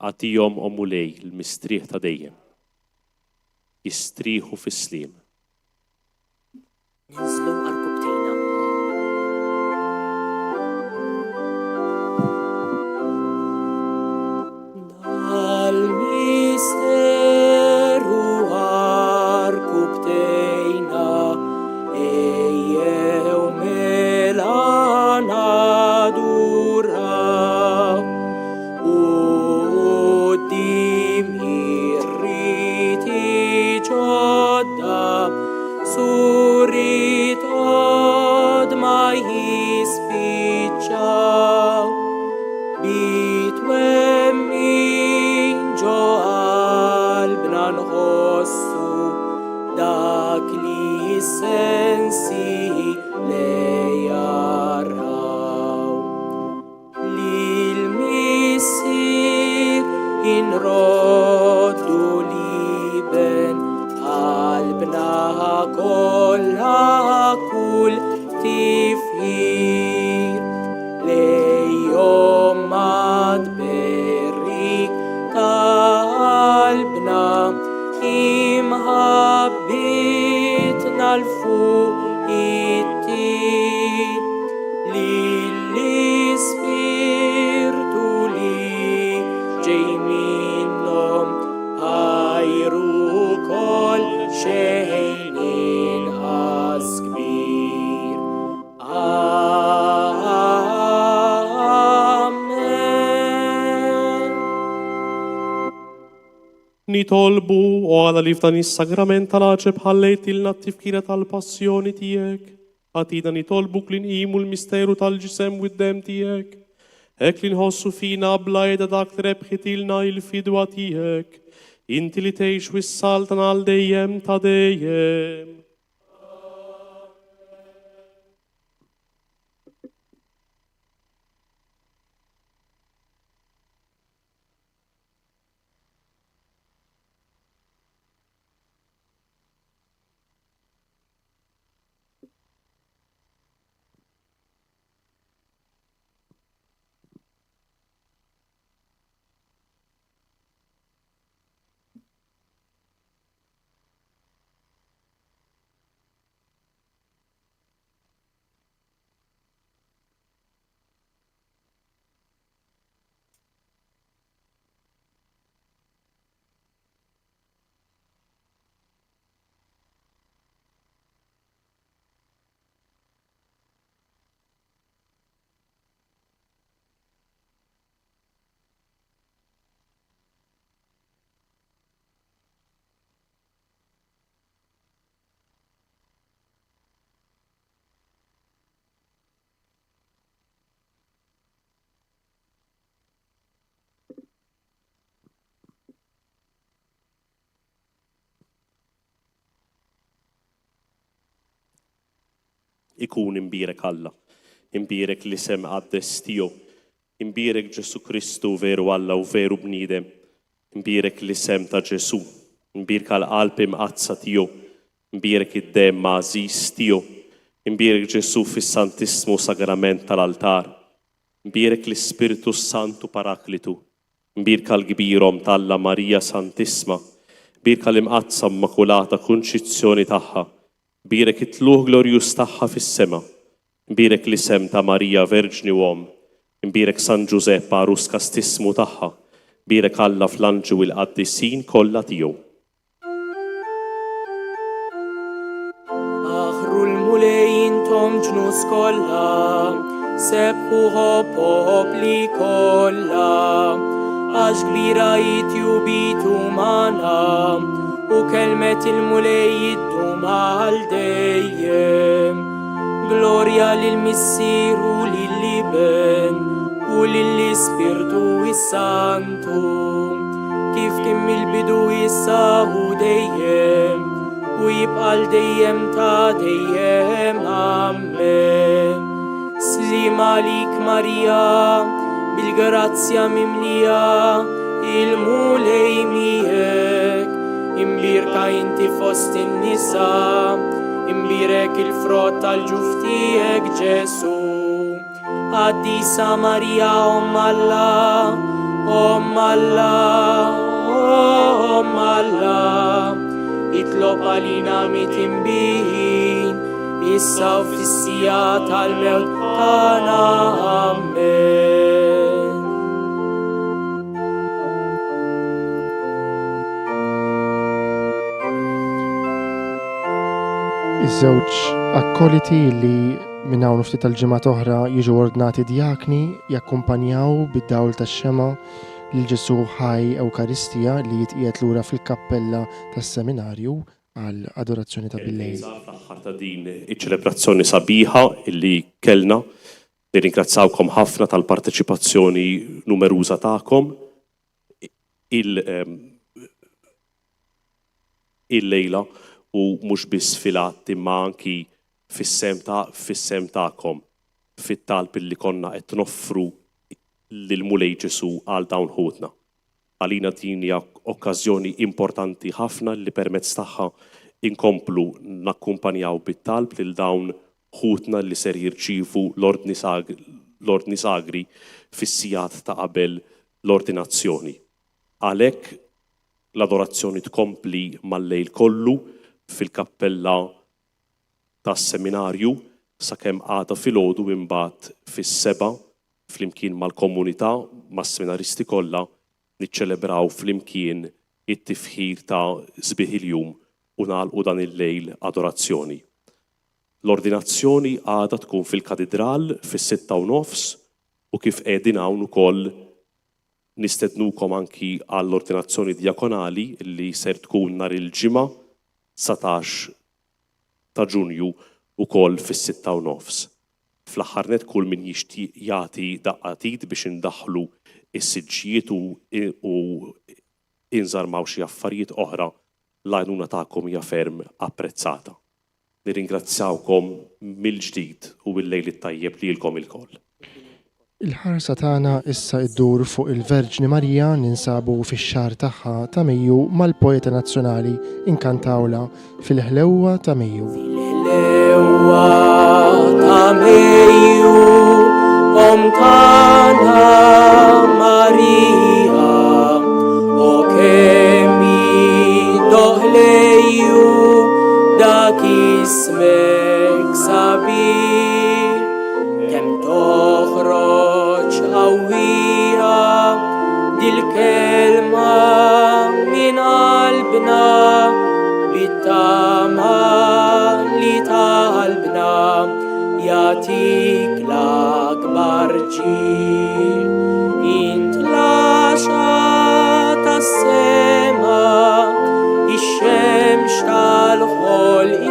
Għatihom o mulej l-mistrieħ ta' dejjem. Jistrieħu fis-sliem. Ninżlu għal-kubtina. Dal-misteru għal-kubtina ejjew melana dura u todda surit od ma jispiċċaw bitwemmin ġo qalbna nħossu dak li sensi le jarraw lil-missier inroddu liben qalbna kollha kull tifħir lejhom madberik ta' qalbna imħabbitna l-fuq it-tir lill-ispirtu li ġej minnhom ħajru kol xejn inqas kbir. Amen. Nitolbu u għala li f'dan is-sagrament tal-aġeb ħallejtilna t-tifkira tal-passjoni tiegħek. Għatina nitolbu li nqimu l-misteru tal-ġisem u d-dem tiegħek. Ek li nħossu fina blajda dak li rebħitilna il-fidwa tiegħek. Inti li tgħix wis-saltan għal dejjem ta' dejjem. Ikun imbirek Alla, imbirek li sem għaddes tiegħu, imbirek Ġesu Kristu veru Alla u veru bniedem, imbirek li sem ta' Ġesu, imbirek għal-qalb imqazza tiegħu, imbirek id-dem mażis tiegħu, imbirek Ġesu fis-Santismu Sagrament tal-altar, imbirek l-Ispiritu Santu Paraklitu, imbirek għal-gbirhom tal-Alla Marija Santisma, imbirek għal-imqazza Immakulata Kunċizzjoni tagħha, imbirek it-tluħ glorjus tagħha fis-sema, imbirek li sem ta' Marija Verġni Uom, imbirek San Ġusepp Arus kastismu tagħha, imbirek Alla fl-anġu il-qaddisin kollha tiegħu. Aħru l-mulejn tom ġnus kollha, sebħuħu popli kollha, għax kbira jitjubitu mana, u kelmet il-mulej jiddum għal dejjem. Gloria lil-Missier u lill-Liben u lill-Ispirtu is-Santu, kif kien mill-bidu issa u dejjem u jibqal dejjem ta' dejjem. Amen. Slima lik Marija, bil-grazzja mimlija, il-mulej miegħek, imbirka inti fost in-nisa, imbirek il-frott tal-ġuf tiegħek Ġesu. Qaddisa Marija Omm Alla, Omm Alla, Omm Alla, itlob għalina mitinbihin, issa u fis-sija tal-mewt tagħna. Amen. Iż-żewġ akkoliti li minn hawn ftit tal-ġimgħat oħra jiġu ordnati djakni jakkumpanjaw bid-dawl tax-xema lil Ġesu ħaj Ewkaristija li jitqiegħed lura fil-kappella tas-seminarju għal adorazzjoni ta' bil-lejl. Fl-aħħar ta' din iċ-ċelebrazzjoni sabiħa illi kellna, nirringrazzawkom ħafna tal-parteċipazzjoni numeruża tagħkom. Il-lejla u mhux biss fil-att imma anki fis-sem tagħkom fit-talb illi konna qed noffru lil Mulej Ġesu għal dawn ħutna. Għalina din hija okkażjoni importanti ħafna li permezz tagħha inkomplu nakkumpanjaw bit-talb lil dawn ħutna li ser jirċievu l-ordni sagri fis-sigħat ta' qabel l-ordinazzjoni. Għalhekk l-adorazzjoni tkompli mal-lejl kollu fil-kappella tas-seminarju sakemm għada filgħodu imbagħad fis-seba' flimkien mal-komunità mas-seminaristi kollha niċċelebraw flimkien it-tifħir ta' sbieħ il-jum u nagħlqu dan il-lejl adorazzjoni. L-ordinazzjoni għada tkun fil-katedral fis-6:30 u kif qegħdin hawn ukoll nistednukom anki għall-ordinazzjoni djakonali li ser tkun nhar il-ġimgħa 19 ta' Ġunju ukoll fis-6:30. Fl-aħħar net kull min jixtieq jagħti daqqatit biex indaħħlu is-siġġijiet u inżarmaw xi affarijiet oħra l-għajnuna tagħkom hija ferm apprezzata. Nirringrazzjawkom mill-ġdid u bil-lejl it-tajjeb lilkom ilkoll. Il-ħarsa tagħna issa iddur fuq il-Verġni Marija ninsabu fix-xahar tagħha ta' Mejju mal-poeta nazzjonali inkantawla fil-ħlewwa ta' Mejju. Fil-ħlewwa ta' Mejju tagħna Marija o kemmi doħlejju dak ismek sabir kemm toħroġ qawwija dil-kelma min qalbna bit-tama li talbna jatik l-akbar ġid int l-għaxa tas-sema ix-xemx tal-ħolqien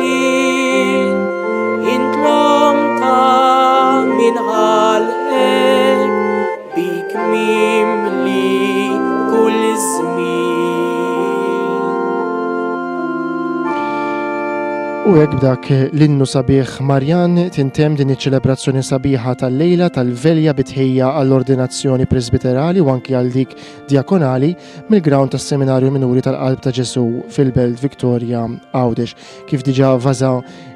int l-om ta' min ħalqek bik mimli kull żmien. U hekk b'dak l-innu sabiħ Marjan tintemm din iċ-ċelebrazzjoni sabiħa tal-lejla tal-velja bitħejja għall-ordinazzjoni presbiterali u anki għal dik djakonali mill-ground tas-Seminarju Minuri tal-Qalb ta' Ġesu fil-Belt Victoria Għawdex. Kif diġà vaża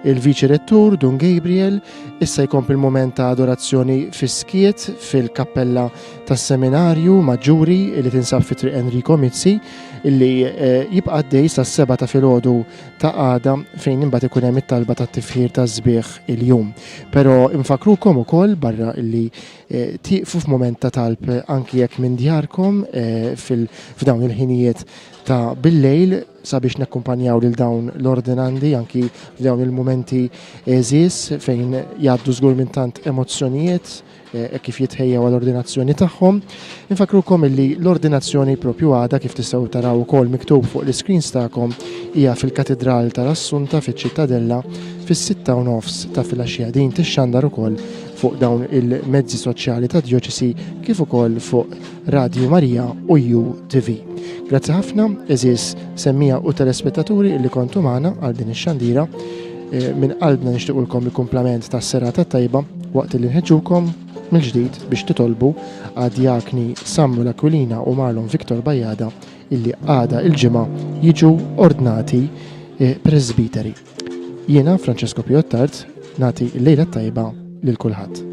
il-Viċi Rettur Dun Gabriel, issa jkompli l-moment ta' adorazzjoni fis-skiet fil-kappella tas-Seminarju Maġġuri li tinsab fi Triq Enrico Mizzi illi jibqa' għaddej sas-7 ta' filgħodu ta' għada fejn imbagħad ikun hemm it-talba tat-tifħir taż-żbieħ il-jum. Però infakrukom ukoll barra illi tieqfu f'mument ta' talb anki jekk minn djarkom f'dawn il-ħinijiet ta' bil-lejl sabiex nakkumpanjaw lil dawn l-ordinandi anki f'dawn il-momenti eżis fejn jgħaddu żgur minn tant emozzjonijiet kif jitħejjaw għall-ordinazzjoni tagħhom. Infakrukom illi l-ordinazzjoni propju għada kif tistgħu taraw ukoll miktub fuq l-screens tagħkom hija fil-Katedral tal-Assunta fiċ-Ċittadella fis-6:30 ta' filgħaxija. Din tixxandar ukoll fuq dawn il-mezzi soċjali ta' Djoċesi kif ukoll fuq Radio Marija u UTV. Grazzi ħafna, eżis semmija u telespettaturi illi kontu magħna għal din ix-xandira. Min qalbna nixtiequlkom il-kumplament tas-serata tajba waqt li nħeġġukom mill-ġdid biex titolbu għad Djakni Samuel Aquilina u Marlon Victor Bajada illi għada il-ġimgħa jiġu ordnati presbiteri. Jiena Francesco Piottart nagħti l-lejla tajba lil kulħadd.